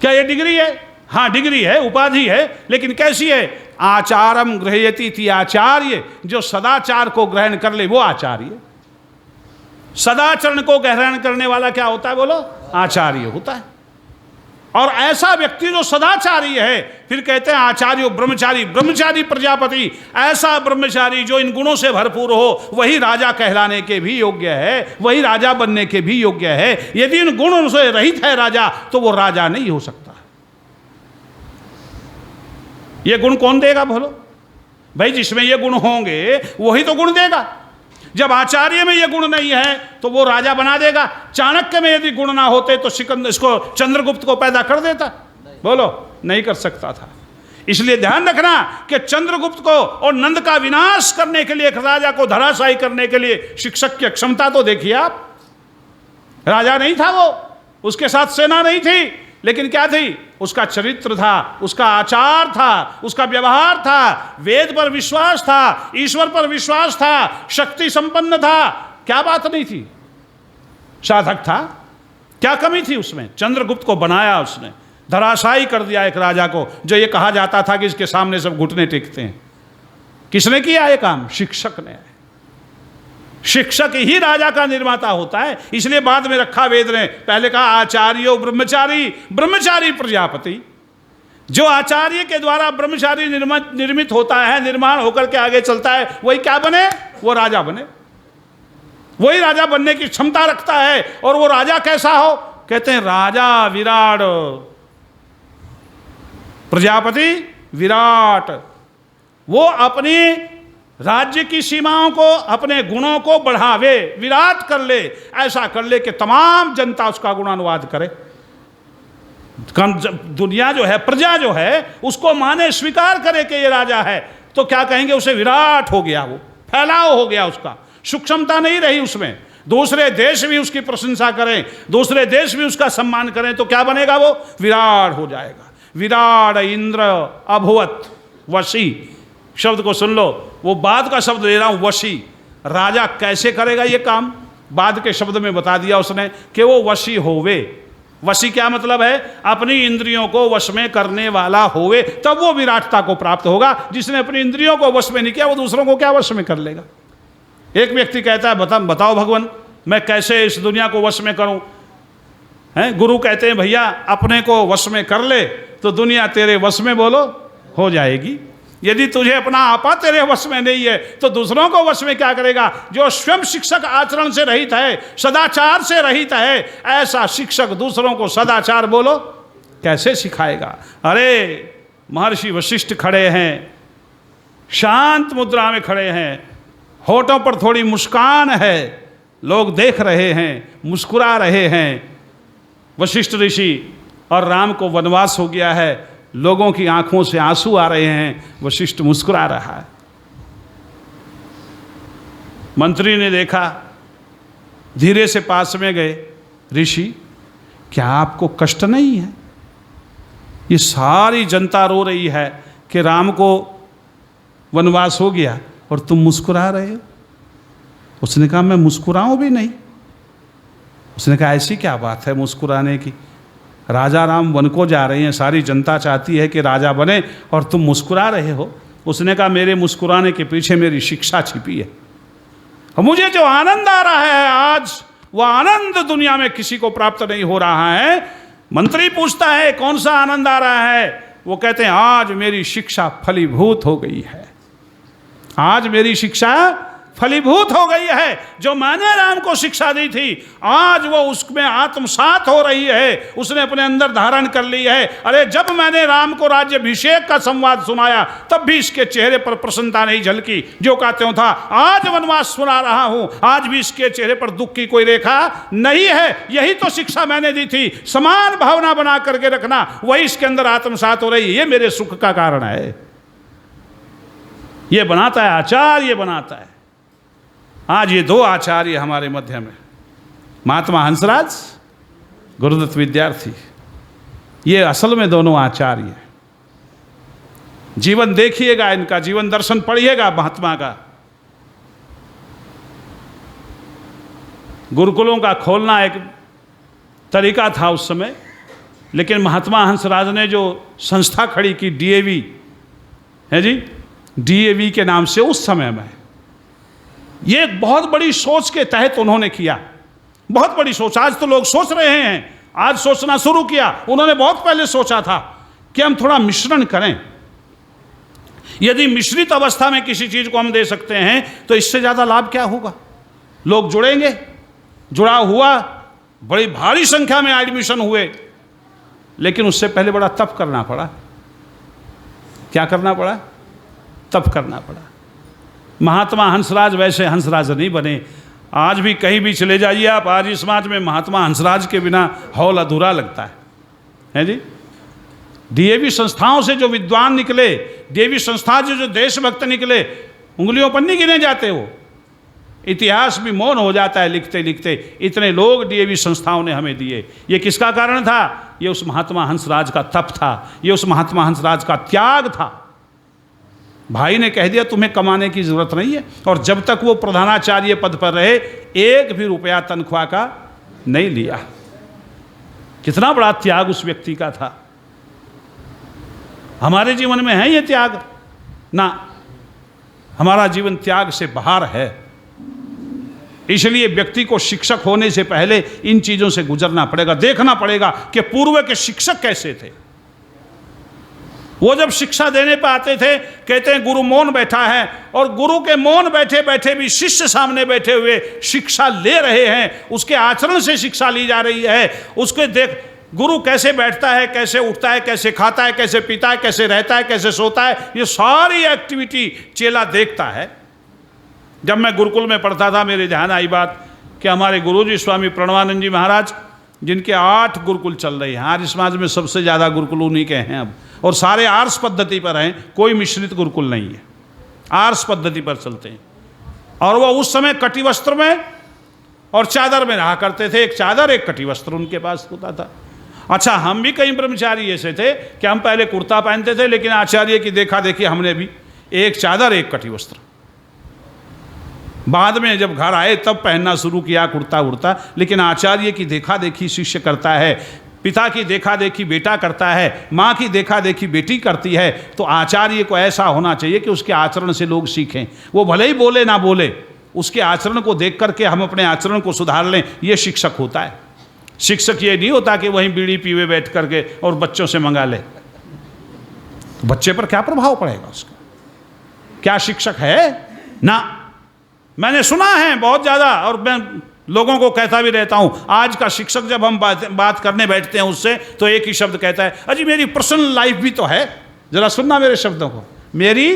क्या ये डिग्री है? हाँ डिग्री है, उपाधि है, लेकिन कैसी है? आचारम गृह्यति थी आचार्य, जो सदाचार को ग्रहण कर ले वो आचार्य। सदाचरण को ग्रहण करने वाला क्या होता है? बोलो आचार्य होता है। और ऐसा व्यक्ति जो सदाचारी है, फिर कहते हैं आचार्य ब्रह्मचारी, ब्रह्मचारी प्रजापति। ऐसा ब्रह्मचारी जो इन गुणों से भरपूर हो वही राजा कहलाने के भी योग्य है, वही राजा बनने के भी योग्य है। यदि इन गुणों से रहित है राजा तो वो राजा नहीं हो सकता। ये गुण कौन देगा बोलो? भाई जिसमें ये गुण होंगे वही तो गुण देगा। जब आचार्य में ये गुण नहीं है तो वो राजा बना देगा। चाणक्य में यदि गुण ना होते तो सिकंदर इसको चंद्रगुप्त को पैदा कर देता? बोलो नहीं कर सकता था। इसलिए ध्यान रखना कि चंद्रगुप्त को और नंद का विनाश करने के लिए, एक राजा को धराशायी करने के लिए शिक्षक की क्षमता तो देखिए आप। राजा नहीं था वो, उसके साथ सेना नहीं थी, लेकिन क्या थी? उसका चरित्र था, उसका आचार था, उसका व्यवहार था, वेद पर विश्वास था, ईश्वर पर विश्वास था, शक्ति संपन्न था। क्या बात नहीं थी? साधक था। क्या कमी थी उसमें? चंद्रगुप्त को बनाया उसने, धराशायी कर दिया एक राजा को, जो ये कहा जाता था कि इसके सामने सब घुटने टेकते हैं। किसने किया ये काम? शिक्षक ने। शिक्षक ही राजा का निर्माता होता है। इसलिए बाद में रखा वेद ने, पहले कहा आचार्यो ब्रह्मचारी, ब्रह्मचारी प्रजापति। जो आचार्य के द्वारा ब्रह्मचारी निर्मित होता है, निर्माण होकर के आगे चलता है, वही क्या बने? वो राजा बने। वही राजा बनने की क्षमता रखता है। और वो राजा कैसा हो? कहते हैं राजा विराट, प्रजापति विराट। वो अपनी राज्य की सीमाओं को, अपने गुणों को बढ़ावे, विराट कर ले, ऐसा कर ले कि तमाम जनता उसका गुणानुवाद करे। दुनिया जो है, प्रजा जो है, उसको माने, स्वीकार करे कि ये राजा है, तो क्या कहेंगे? उसे विराट हो गया, वो फैलाव हो गया, उसका सूक्ष्मता नहीं रही उसमें। दूसरे देश भी उसकी प्रशंसा करें, दूसरे देश भी उसका सम्मान करें, तो क्या बनेगा? वो विराट हो जाएगा। विराट इंद्र अभवत वशी शब्द को सुन लो, वो बाद का शब्द ले रहा हूं, वशी। राजा कैसे करेगा ये काम? बाद के शब्द में बता दिया उसने कि वो वशी होवे। वशी क्या मतलब है? अपनी इंद्रियों को वश में करने वाला होवे, तब वो विराटता को प्राप्त होगा। जिसने अपनी इंद्रियों को वश में नहीं किया वो दूसरों को क्या वश में कर लेगा? एक व्यक्ति कहता है बताओ भगवान मैं कैसे इस दुनिया को वश में करूं? हैं? गुरु कहते हैं भैया अपने को वश में कर ले तो दुनिया तेरे वश में बोलो हो जाएगी। यदि तुझे अपना आपा तेरे वश में नहीं है तो दूसरों को वश में क्या करेगा? जो स्वयं शिक्षक आचरण से रहित है, सदाचार से रहित है, ऐसा शिक्षक दूसरों को सदाचार बोलो कैसे सिखाएगा? अरे महर्षि वशिष्ठ खड़े हैं, शांत मुद्रा में खड़े हैं, होठों पर थोड़ी मुस्कान है, लोग देख रहे हैं, मुस्कुरा रहे हैं। वशिष्ठ ऋषि और राम को वनवास हो गया है, लोगों की आंखों से आंसू आ रहे हैं, वशिष्ठ मुस्कुरा रहा है। मंत्री ने देखा, धीरे से पास में गए, ऋषि क्या आपको कष्ट नहीं है? ये सारी जनता रो रही है कि राम को वनवास हो गया और तुम मुस्कुरा रहे हो। उसने कहा मैं मुस्कुराऊं भी नहीं। उसने कहा ऐसी क्या बात है मुस्कुराने की? राजा राम वन को जा रहे हैं, सारी जनता चाहती है कि राजा बने और तुम मुस्कुरा रहे हो। उसने कहा मेरे मुस्कुराने के पीछे मेरी शिक्षा छिपी है, और मुझे जो आनंद आ रहा है आज, वह आनंद दुनिया में किसी को प्राप्त नहीं हो रहा है। मंत्री पूछता है कौन सा आनंद आ रहा है, वो कहते हैं आज मेरी शिक्षा फलीभूत हो गई है, आज मेरी शिक्षा फलीभूत हो गई है। जो मैंने राम को शिक्षा दी थी आज वो उसमें आत्मसात हो रही है, उसने अपने अंदर धारण कर ली है। अरे जब मैंने राम को राज्याभिषेक का संवाद सुनाया तब भी इसके चेहरे पर प्रसन्नता नहीं झलकी, जो का त्यों था। आज वनवास सुना रहा हूं, आज भी इसके चेहरे पर दुख की कोई रेखा नहीं है। यही तो शिक्षा मैंने दी थी, समान भावना बना करके रखना, वही इसके अंदर आत्मसात हो रही है। ये मेरे सुख का कारण है। ये बनाता है आचार्य, बनाता है। आज ये दो आचार्य हमारे मध्य में, महात्मा हंसराज, गुरुदत्त विद्यार्थी, ये असल में दोनों आचार्य हैं। जीवन देखिएगा, इनका जीवन दर्शन पढ़िएगा महात्मा का। गुरुकुलों का खोलना एक तरीका था उस समय, लेकिन महात्मा हंसराज ने जो संस्था खड़ी की डीएवी है जी, डीएवी के नाम से, उस समय में ये एक बहुत बड़ी सोच के तहत उन्होंने किया। बहुत बड़ी सोच। आज तो लोग सोच रहे हैं, आज सोचना शुरू किया, उन्होंने बहुत पहले सोचा था कि हम थोड़ा मिश्रण करें। यदि मिश्रित अवस्था में किसी चीज को हम दे सकते हैं तो इससे ज्यादा लाभ क्या होगा। लोग जुड़ेंगे, जुड़ाव हुआ, बड़ी भारी संख्या में एडमिशन हुए, लेकिन उससे पहले बड़ा तप करना पड़ा। क्या करना पड़ा? तप करना पड़ा। महात्मा हंसराज वैसे हंसराज नहीं बने। आज भी कहीं भी चले जाइए आप, आज इस समाज में महात्मा हंसराज के बिना हॉल अधूरा लगता है जी। डीएवी संस्थाओं से जो विद्वान निकले, डीएवी संस्था से जो देशभक्त निकले, उंगलियों पर नहीं गिने जाते। वो इतिहास भी मौन हो जाता है लिखते लिखते। इतने लोग डीएवी संस्थाओं ने हमें दिए। ये किसका कारण था? ये उस महात्मा हंसराज का तप था, ये उस महात्मा हंसराज का त्याग था। भाई ने कह दिया तुम्हें कमाने की जरूरत नहीं है, और जब तक वो प्रधानाचार्य पद पर रहे एक भी रुपया तनख्वाह का नहीं लिया। कितना बड़ा त्याग उस व्यक्ति का था। हमारे जीवन में है ये त्याग? ना, हमारा जीवन त्याग से बाहर है। इसलिए व्यक्ति को शिक्षक होने से पहले इन चीजों से गुजरना पड़ेगा, देखना पड़ेगा कि पूर्व के शिक्षक कैसे थे। वो जब शिक्षा देने पर आते थे, कहते हैं गुरु मौन बैठा है, और गुरु के मौन बैठे बैठे भी शिष्य सामने बैठे हुए शिक्षा ले रहे हैं। उसके आचरण से शिक्षा ली जा रही है। उसके देख गुरु कैसे बैठता है, कैसे उठता है, कैसे खाता है, कैसे पीता है, कैसे रहता है, कैसे सोता है, ये सारी एक्टिविटी चेला देखता है। जब मैं गुरुकुल में पढ़ता था, मेरे ध्यान आई बात कि हमारे गुरुजी स्वामी प्रणवानंद जी महाराज, जिनके 8 गुरुकुल चल रहे हैं, आज समाज में सबसे ज़्यादा गुरुकुल उन्हीं के हैं अब, और सारे आर्स पद्धति पर हैं, कोई मिश्रित गुरुकुल नहीं है, आर्स पद्धति पर चलते हैं। और वो उस समय कटी वस्त्र में और चादर में रहा करते थे। एक चादर एक कटी वस्त्र उनके पास होता था। अच्छा, हम भी कई ब्रह्मचारी ऐसे थे कि हम पहले कुर्ता पहनते थे, लेकिन आचार्य की देखा देखी हमने भी एक चादर एक कटी वस्त्र। बाद में जब घर आए तब पहनना शुरू किया कुर्ता उड़ता, लेकिन आचार्य की देखा देखी शिष्य करता है, पिता की देखा देखी बेटा करता है, माँ की देखा देखी बेटी करती है। तो आचार्य को ऐसा होना चाहिए कि उसके आचरण से लोग सीखें। वो भले ही बोले ना बोले, उसके आचरण को देख करके हम अपने आचरण को सुधार लें। ये शिक्षक होता है। शिक्षक ये नहीं होता कि वहीं बीड़ी पीवे बैठ करके और बच्चों से मंगा ले। तो बच्चे पर क्या प्रभाव पड़ेगा उसका? क्या शिक्षक है? ना। मैंने सुना है बहुत ज़्यादा, और मैं लोगों को कहता भी रहता हूँ। आज का शिक्षक जब हम बात करने बैठते हैं उससे, तो एक ही शब्द कहता है, अजी मेरी पर्सनल लाइफ भी तो है। जरा सुनना मेरे शब्दों को, मेरी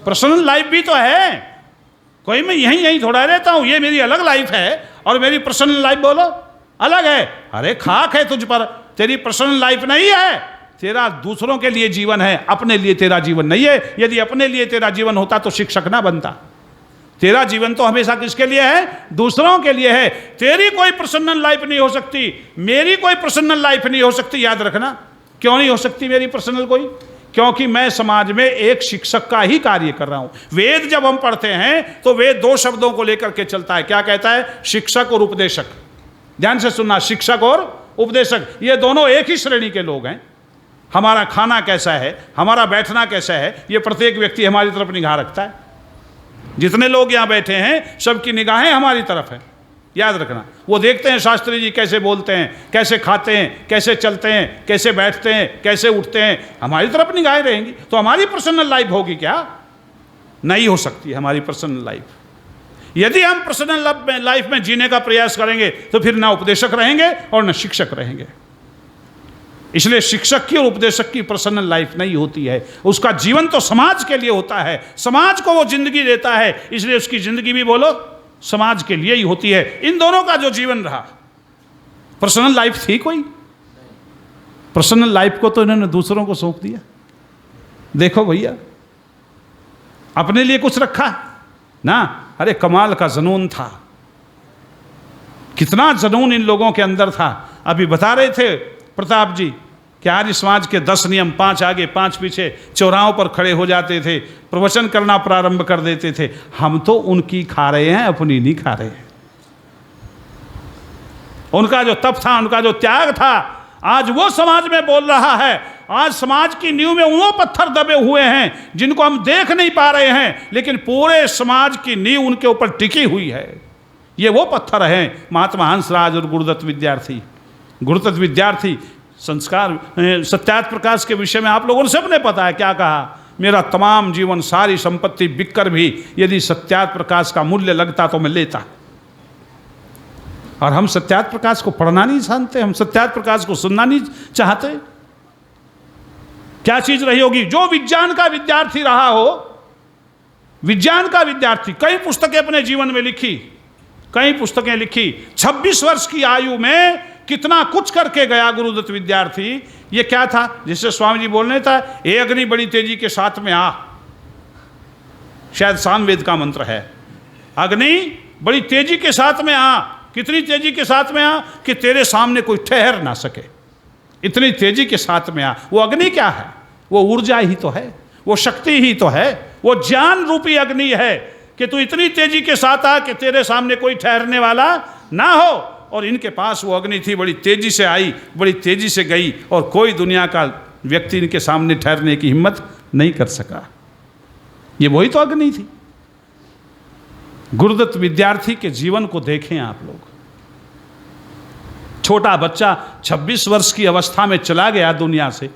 पर्सनल लाइफ भी तो है। कोई मैं यहीं थोड़ा रहता हूँ, ये मेरी अलग लाइफ है, और मेरी पर्सनल लाइफ बोलो अलग है। अरे खाक है तुझ पर, तेरी पर्सनल लाइफ नहीं है। तेरा दूसरों के लिए जीवन है, अपने लिए तेरा जीवन नहीं है। यदि अपने लिए तेरा जीवन होता तो शिक्षक ना बनता। तेरा जीवन तो हमेशा किसके लिए है? दूसरों के लिए है। तेरी कोई पर्सनल लाइफ नहीं हो सकती, मेरी कोई पर्सनल लाइफ नहीं हो सकती। याद रखना। क्यों नहीं हो सकती मेरी पर्सनल कोई? क्योंकि मैं समाज में एक शिक्षक का ही कार्य कर रहा हूं। वेद जब हम पढ़ते हैं तो वेद 2 शब्दों को लेकर के चलता है। क्या कहता है? शिक्षक और उपदेशक। ध्यान से सुनना, शिक्षक और उपदेशक, ये दोनों एक ही श्रेणी के लोग हैं। हमारा खाना कैसा है, हमारा बैठना कैसा है, ये प्रत्येक व्यक्ति हमारी तरफ निगाह रखता है। जितने लोग यहाँ बैठे हैं सबकी निगाहें हमारी तरफ है, याद रखना। वो देखते हैं शास्त्री जी कैसे बोलते हैं, कैसे खाते हैं, कैसे चलते हैं, कैसे बैठते हैं, कैसे उठते हैं, हमारी तरफ निगाहें रहेंगी। तो हमारी पर्सनल लाइफ होगी क्या? नहीं हो सकती हमारी पर्सनल लाइफ। यदि हम पर्सनल लाइफ में जीने का प्रयास करेंगे तो फिर ना उपदेशक रहेंगे और ना शिक्षक रहेंगे। इसलिए शिक्षक की और उपदेशक की पर्सनल लाइफ नहीं होती है, उसका जीवन तो समाज के लिए होता है, समाज को वो जिंदगी देता है, इसलिए उसकी जिंदगी भी बोलो समाज के लिए ही होती है। इन दोनों का जो जीवन रहा, पर्सनल लाइफ थी कोई? पर्सनल लाइफ को तो इन्होंने दूसरों को सौंप दिया। देखो भैया, अपने लिए कुछ रखा ना? अरे कमाल का जुनून था, कितना जुनून इन लोगों के अंदर था। अभी बता रहे थे प्रताप जी कि आर्य समाज के 10 नियम, 5 आगे 5 पीछे, चौराहों पर खड़े हो जाते थे, प्रवचन करना प्रारंभ कर देते थे। हम तो उनकी खा रहे हैं, अपनी नहीं खा रहे हैं। उनका जो तप था, उनका जो त्याग था, आज वो समाज में बोल रहा है। आज समाज की नींव में वो पत्थर दबे हुए हैं जिनको हम देख नहीं पा रहे हैं, लेकिन पूरे समाज की नींव उनके ऊपर टिकी हुई है। ये वो पत्थर हैं महात्मा हंसराज और गुरुदत्त विद्यार्थी। गुरुदत्त विद्यार्थी संस्कार सत्यार्थ प्रकाश के विषय में आप लोगों ने सबने पता है क्या कहा, मेरा तमाम जीवन सारी संपत्ति बिककर भी यदि सत्यार्थ प्रकाश का मूल्य लगता तो मैं लेता। और हम सत्यार्थ प्रकाश को पढ़ना नहीं जानते, हम सत्यार्थ प्रकाश को सुनना नहीं चाहते। क्या चीज रही होगी? जो विज्ञान का विद्यार्थी रहा हो, विज्ञान का विद्यार्थी, कई पुस्तकें अपने जीवन में लिखी, कई पुस्तकें लिखी। 26 वर्ष की आयु में कितना कुछ करके गया गुरुदत्त विद्यार्थी। ये क्या था जिससे स्वामी जी बोलने था, ए अग्नि बड़ी तेजी के साथ में आ, शायद सामवेद का मंत्र है, अग्नि बड़ी तेजी के साथ में आ। कितनी तेजी के साथ में आ कि तेरे सामने कोई ठहर ना सके, इतनी तेजी के साथ में आ। वो अग्नि क्या है? वो ऊर्जा ही तो है, वो शक्ति ही तो है, वो ज्ञान रूपी अग्नि है कि तू इतनी तेजी के साथ आ कि तेरे सामने कोई ठहरने वाला ना हो। और इनके पास वो अग्नि थी, बड़ी तेजी से आई, बड़ी तेजी से गई, और कोई दुनिया का व्यक्ति इनके सामने ठहरने की हिम्मत नहीं कर सका। ये वही तो अग्नि थी। गुरुदत्त विद्यार्थी के जीवन को देखें आप लोग। छोटा बच्चा 26 वर्ष की अवस्था में चला गया दुनिया से,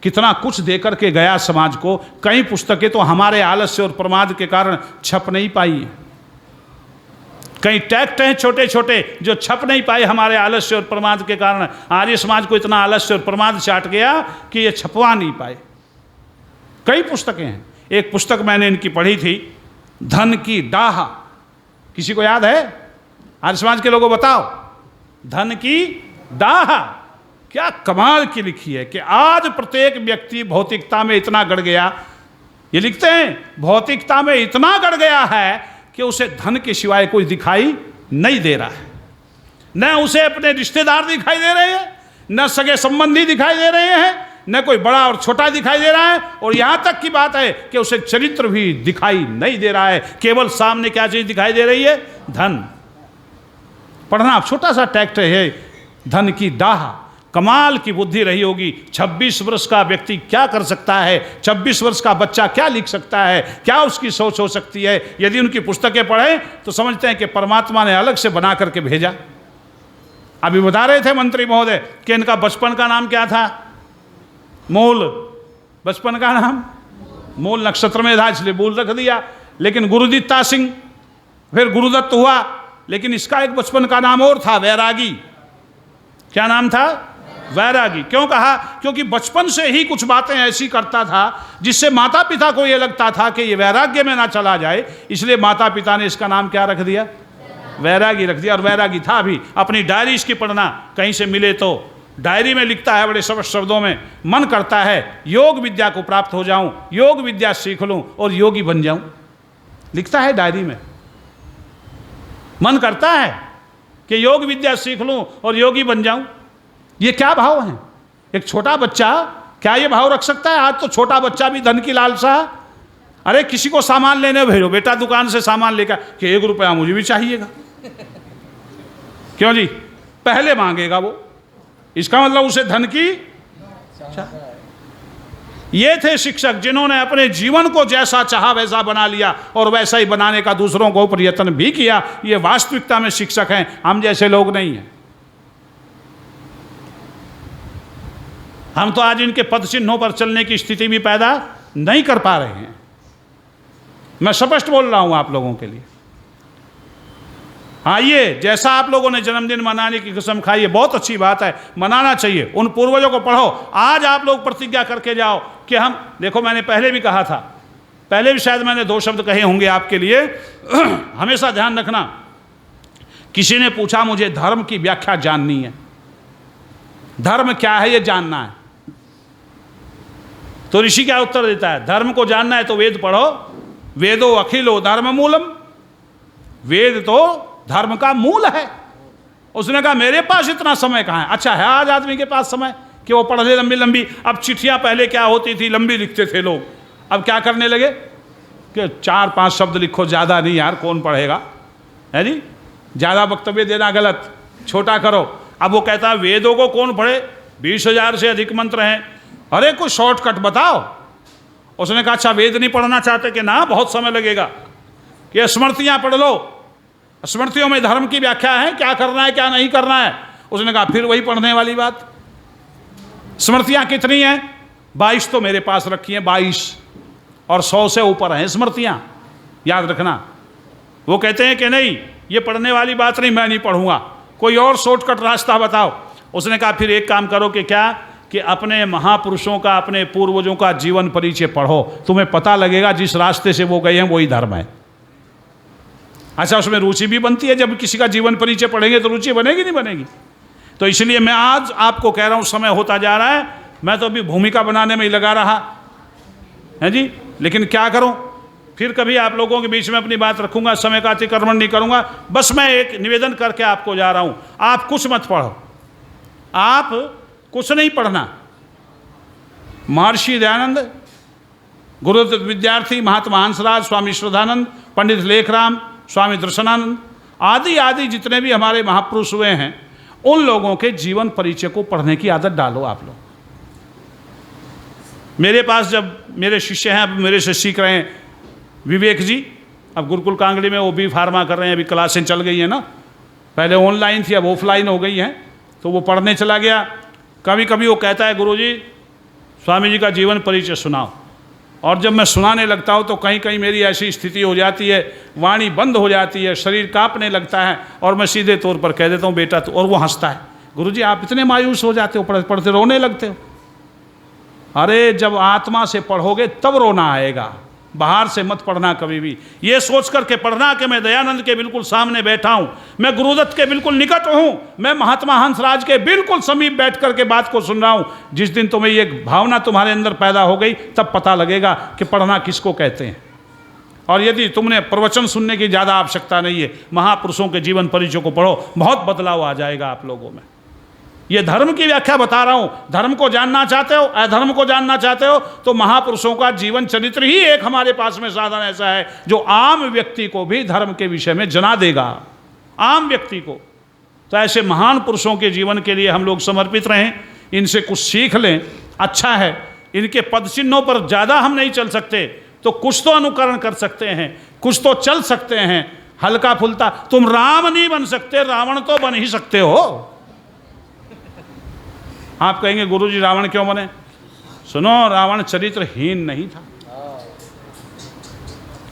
कितना कुछ देकर के गया समाज को। कई पुस्तकें तो हमारे आलस्य और प्रमाद के कारण छप नहीं पाई, कई टेक्स्ट हैं छोटे छोटे जो छप नहीं पाए हमारे आलस्य और प्रमाद के कारण। आर्य समाज को इतना आलस्य और प्रमाद चाट गया कि ये छपवा नहीं पाए। कई पुस्तकें हैं। एक पुस्तक मैंने इनकी पढ़ी थी, धन की डाह। किसी को याद है? आर्य समाज के लोगों बताओ, धन की डाह क्या कमाल की लिखी है कि आज प्रत्येक व्यक्ति भौतिकता में इतना गड़ गया, ये लिखते हैं भौतिकता में इतना गड़ गया है कि उसे धन के सिवाय कोई दिखाई नहीं दे रहा है। न उसे अपने रिश्तेदार दिखाई दे रहे हैं, न सगे संबंधी दिखाई दे रहे हैं, न कोई बड़ा और छोटा दिखाई दे रहा है, और यहाँ तक की बात है कि उसे चरित्र भी दिखाई नहीं दे रहा है। केवल सामने क्या चीज़ दिखाई दे रही है? धन। पढ़ना, छोटा सा टेक्स्ट है, धन की डाह। कमाल की बुद्धि रही होगी। 26 वर्ष का व्यक्ति क्या कर सकता है? 26 वर्ष का बच्चा क्या लिख सकता है? क्या उसकी सोच हो सकती है? यदि उनकी पुस्तकें पढ़ें तो समझते हैं कि परमात्मा ने अलग से बना करके भेजा। अभी बता रहे थे मंत्री महोदय कि इनका बचपन का नाम क्या था? मूल। बचपन का नाम मूल नक्षत्र में था इसलिए मूल रख दिया। लेकिन गुरुदित्ता सिंह, फिर गुरुदत्त हुआ, लेकिन इसका एक बचपन का नाम और था, वैरागी। क्या नाम था? वैरागी। क्यों कहा? क्योंकि बचपन से ही कुछ बातें ऐसी करता था जिससे माता पिता को यह लगता था कि ये वैराग्य में ना चला जाए, इसलिए माता पिता ने इसका नाम क्या रख दिया? वैरागी रख दिया। और वैरागी था भी। अपनी डायरी इसकी पढ़ना, कहीं से मिले तो डायरी में लिखता है बड़े स्पष्ट शब्दों में, मन करता है योग विद्या को प्राप्त हो जाऊं, योग विद्या सीख लूं और योगी बन जाऊं। लिखता है डायरी में, मन करता है कि योग विद्या सीख लूं और योगी बन जाऊं। ये क्या भाव है? एक छोटा बच्चा क्या ये भाव रख सकता है? आज तो छोटा बच्चा भी धन की लालसा। अरे किसी को सामान लेने भेजो, बेटा दुकान से सामान लेकर कि 1 रुपया मुझे भी चाहिएगा। क्यों जी? पहले मांगेगा वो। इसका मतलब उसे धन की ये थे शिक्षक जिन्होंने अपने जीवन को जैसा चाहा वैसा बना लिया और वैसा ही बनाने का दूसरों को प्रयत्न भी किया। ये वास्तविकता में शिक्षक हैं, हम जैसे लोग नहीं हैं। हम तो आज इनके पद चिन्हों पर चलने की स्थिति भी पैदा नहीं कर पा रहे हैं। मैं स्पष्ट बोल रहा हूं आप लोगों के लिए। आइए, जैसा आप लोगों ने जन्मदिन मनाने की कसम खाई है, बहुत अच्छी बात है, मनाना चाहिए। उन पूर्वजों को पढ़ो। आज आप लोग प्रतिज्ञा करके जाओ कि हम, देखो मैंने पहले भी कहा था, पहले भी शायद मैंने 2 शब्द कहे होंगे आपके लिए। हमेशा ध्यान रखना, किसी ने पूछा मुझे धर्म की व्याख्या जाननी है, धर्म क्या है ये जानना है, तो ऋषि क्या उत्तर देता है? धर्म को जानना है तो वेद पढ़ो, वेदो अखिलो धर्म मूलम, वेद तो धर्म का मूल है। उसने कहा मेरे पास इतना समय कहाँ है? अच्छा है आज आदमी के पास समय कि वो पढ़ ले लंबी लंबी। अब चिट्ठियां पहले क्या होती थी, लंबी लिखते थे लोग, अब क्या करने लगे कि 4-5 शब्द लिखो, ज़्यादा नहीं यार, कौन पढ़ेगा, है जी, ज़्यादा वक्तव्य देना गलत, छोटा करो। अब वो कहता है वेदों को कौन पढ़े, 20,000 से अधिक मंत्र हैं, अरे कुछ शॉर्टकट बताओ। उसने कहा अच्छा वेद नहीं पढ़ना चाहते कि ना, बहुत समय लगेगा, कि स्मृतियाँ पढ़ लो, स्मृतियों में धर्म की व्याख्या है, क्या करना है क्या नहीं करना है। उसने कहा फिर वही पढ़ने वाली बात, स्मृतियाँ कितनी हैं? 22 तो मेरे पास रखी हैं, 22 और 100 से ऊपर हैं स्मृतियाँ, याद रखना। वो कहते हैं कि नहीं ये पढ़ने वाली बात नहीं, मैं नहीं पढ़ूंगा, कोई और शॉर्टकट रास्ता बताओ। उसने कहा फिर एक काम करो कि क्या, कि अपने महापुरुषों का, अपने पूर्वजों का जीवन परिचय पढ़ो, तुम्हें पता लगेगा जिस रास्ते से वो गए हैं वही धर्म है। अच्छा, उसमें रुचि भी बनती है, जब किसी का जीवन परिचय पढ़ेंगे तो रुचि बनेगी नहीं बनेगी? तो इसलिए मैं आज आपको कह रहा हूँ, समय होता जा रहा है, मैं तो अभी भूमिका बनाने में ही लगा रहा है जी, लेकिन क्या करूँ, फिर कभी आप लोगों के बीच में अपनी बात रखूंगा, समय का अतिक्रमण नहीं करूंगा। बस मैं एक निवेदन करके आपको जा रहा हूँ, आप कुछ मत पढ़ो, आप कुछ नहीं पढ़ना। महर्षि दयानंद, गुरुदत्त विद्यार्थी, महात्मा हंसराज, स्वामी श्रद्धानंद, पंडित लेखराम, स्वामी दर्शनानंद आदि आदि जितने भी हमारे महापुरुष हुए हैं, उन लोगों के जीवन परिचय को पढ़ने की आदत डालो आप लोग। मेरे पास जब मेरे शिष्य हैं, अब मेरे से सीख रहे हैं विवेक जी, अब गुरुकुल कांगड़ी में वो भी फार्मा कर रहे हैं, अभी क्लासें चल गई हैं ना, पहले ऑनलाइन थी अब ऑफलाइन हो गई हैं, तो वो पढ़ने चला गया। कभी कभी वो कहता है गुरुजी स्वामी जी का जीवन परिचय सुनाओ, और जब मैं सुनाने लगता हूँ तो कहीं कहीं मेरी ऐसी स्थिति हो जाती है, वाणी बंद हो जाती है, शरीर कांपने लगता है, और मैं सीधे तौर पर कह देता हूँ बेटा तो, और वो हंसता है, गुरुजी आप इतने मायूस हो जाते हो, पढ़ते रोने लगते हो। अरे जब आत्मा से पढ़ोगे तब रोना आएगा, बाहर से मत पढ़ना कभी भी। ये सोच करके पढ़ना कि मैं दयानंद के बिल्कुल सामने बैठा हूँ, मैं गुरुदत्त के बिल्कुल निकट हूँ, मैं महात्मा हंसराज के बिल्कुल समीप बैठ करके बात को सुन रहा हूँ। जिस दिन तुम्हें ये भावना तुम्हारे अंदर पैदा हो गई, तब पता लगेगा कि पढ़ना किसको कहते हैं। और यदि तुमने प्रवचन सुनने की ज़्यादा आवश्यकता नहीं है, महापुरुषों के जीवन परिचय को पढ़ो, बहुत बदलाव आ जाएगा आप लोगों में। ये धर्म की व्याख्या बता रहा हूं। धर्म को जानना चाहते हो, अधर्म को जानना चाहते हो, तो महापुरुषों का जीवन चरित्र ही एक हमारे पास में साधन ऐसा है जो आम व्यक्ति को भी धर्म के विषय में जना देगा, आम व्यक्ति को। तो ऐसे महान पुरुषों के जीवन के लिए हम लोग समर्पित रहें, इनसे कुछ सीख लें, अच्छा है। इनके पद चिन्हों पर ज़्यादा हम नहीं चल सकते, तो कुछ तो अनुकरण कर सकते हैं, कुछ तो चल सकते हैं, हल्का फुल्का। तुम राम नहीं बन सकते, रावण तो बन ही सकते हो। आप कहेंगे गुरुजी रावण क्यों बने? सुनो, रावण चरित्रहीन नहीं था,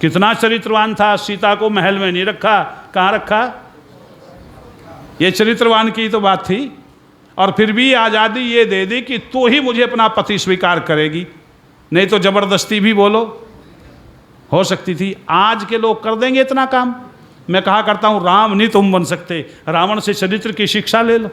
कितना चरित्रवान था। सीता को महल में नहीं रखा, कहाँ रखा? ये चरित्रवान की तो बात थी। और फिर भी आज़ादी ये दे दी कि तू ही मुझे अपना पति स्वीकार करेगी, नहीं तो जबरदस्ती भी बोलो हो सकती थी। आज के लोग कर देंगे इतना काम। मैं कहा करता हूँ राम नहीं तुम बन सकते, रावण से चरित्र की शिक्षा ले लो।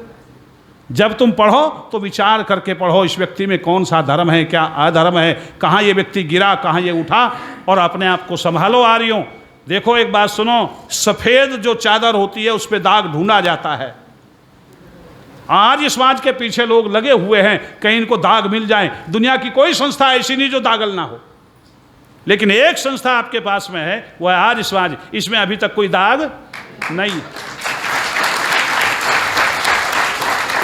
जब तुम पढ़ो तो विचार करके पढ़ो, इस व्यक्ति में कौन सा धर्म है, क्या अधर्म है, कहाँ ये व्यक्ति गिरा, कहाँ ये उठा, और अपने आप को संभालो। आ रही हो, देखो एक बात सुनो, सफ़ेद जो चादर होती है उस पर दाग ढूंढा जाता है। आज इस समाज के पीछे लोग लगे हुए हैं कहीं इनको दाग मिल जाए। दुनिया की कोई संस्था ऐसी नहीं जो दागल ना हो, लेकिन एक संस्था आपके पास में है, वह है आज समाज। इसमें अभी तक कोई दाग नहीं।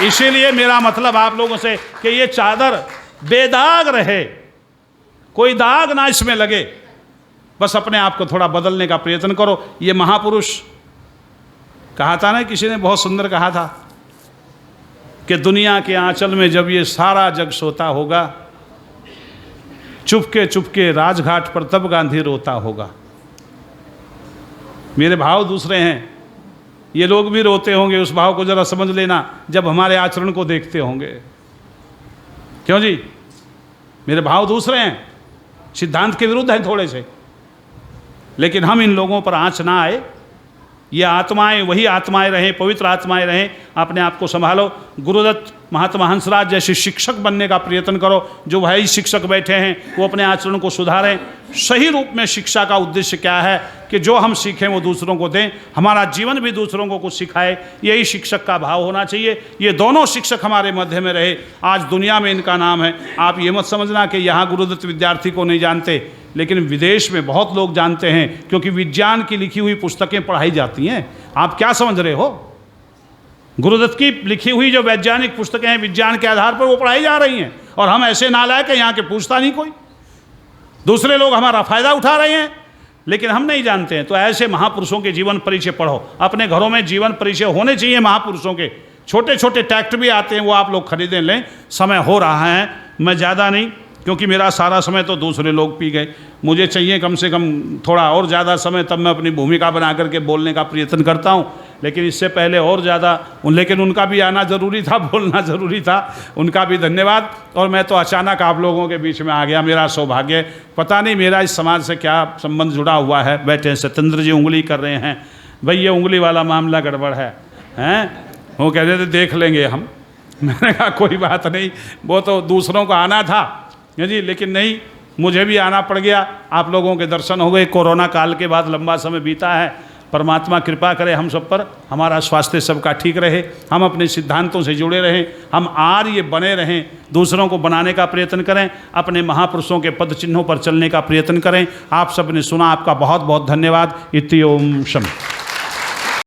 इसीलिए मेरा मतलब आप लोगों से कि ये चादर बेदाग रहे, कोई दाग ना इसमें लगे, बस अपने आप को थोड़ा बदलने का प्रयत्न करो। ये महापुरुष कहा था ना, किसी ने बहुत सुंदर कहा था कि दुनिया के आंचल में जब ये सारा जग सोता होगा, चुपके चुपके राजघाट पर तब गांधी रोता होगा। मेरे भाव दूसरे हैं, ये लोग भी रोते होंगे, उस भाव को जरा समझ लेना जब हमारे आचरण को देखते होंगे। क्यों जी? मेरे भाव दूसरे हैं, सिद्धांत के विरुद्ध हैं थोड़े से, लेकिन हम इन लोगों पर आंच ना आए। ये आत्माएं वही आत्माएं रहें, पवित्र आत्माएं रहें। अपने आप को संभालो। गुरुदत्त महात्मा हंसराज जैसे शिक्षक बनने का प्रयत्न करो। जो भाई शिक्षक बैठे हैं वो अपने आचरण को सुधारें। सही रूप में शिक्षा का उद्देश्य क्या है कि जो हम सीखें वो दूसरों को दें, हमारा जीवन भी दूसरों को कुछ सिखाए, यही शिक्षक का भाव होना चाहिए। ये दोनों शिक्षक हमारे मध्य में रहे। आज दुनिया में इनका नाम है। आप ये मत समझना कि यहाँ गुरुदत्त विद्यार्थी को नहीं जानते, लेकिन विदेश में बहुत लोग जानते हैं, क्योंकि विज्ञान की लिखी हुई पुस्तकें पढ़ाई जाती हैं। आप क्या समझ रहे हो? गुरुदत्त की लिखी हुई जो वैज्ञानिक पुस्तकें हैं, विज्ञान के आधार पर वो पढ़ाई जा रही हैं, और हम ऐसे नालायक हैं यहाँ के पूछता नहीं कोई। दूसरे लोग हमारा फायदा उठा रहे हैं, लेकिन हम नहीं जानते हैं। तो ऐसे महापुरुषों के जीवन परिचय पढ़ो। अपने घरों में जीवन परिचय होने चाहिए महापुरुषों के। छोटे छोटे टेक्स्ट भी आते हैं, वो आप लोग खरीदें लें। समय हो रहा है, मैं ज़्यादा नहीं, क्योंकि मेरा सारा समय तो दूसरे लोग पी गए। मुझे चाहिए कम से कम थोड़ा और ज़्यादा समय, तब मैं अपनी भूमिका बना करके बोलने का प्रयत्न करता हूँ। लेकिन इससे पहले और ज़्यादा, लेकिन उनका भी आना ज़रूरी था, बोलना ज़रूरी था। उनका भी धन्यवाद। और मैं तो अचानक आप लोगों के बीच में आ गया, मेरा सौभाग्य। पता नहीं मेरा इस समाज से क्या संबंध जुड़ा हुआ है। बैठे हैं सत्येंद्र जी, उंगली कर रहे हैं। भाई ये उंगली वाला मामला गड़बड़ है, हैं? वो कह रहे थे देख लेंगे हम। मैंने कहा कोई बात नहीं, वो तो दूसरों को आना था जी, लेकिन नहीं, मुझे भी आना पड़ गया। आप लोगों के दर्शन हो गए। कोरोना काल के बाद लंबा समय बीता है। परमात्मा कृपा करे हम सब पर, हमारा स्वास्थ्य सबका ठीक रहे, हम अपने सिद्धांतों से जुड़े रहें, हम आर्य बने रहें, दूसरों को बनाने का प्रयत्न करें, अपने महापुरुषों के पद चिन्हों पर चलने का प्रयत्न करें। आप सब ने सुना, आपका बहुत बहुत धन्यवाद। इति ओम शम।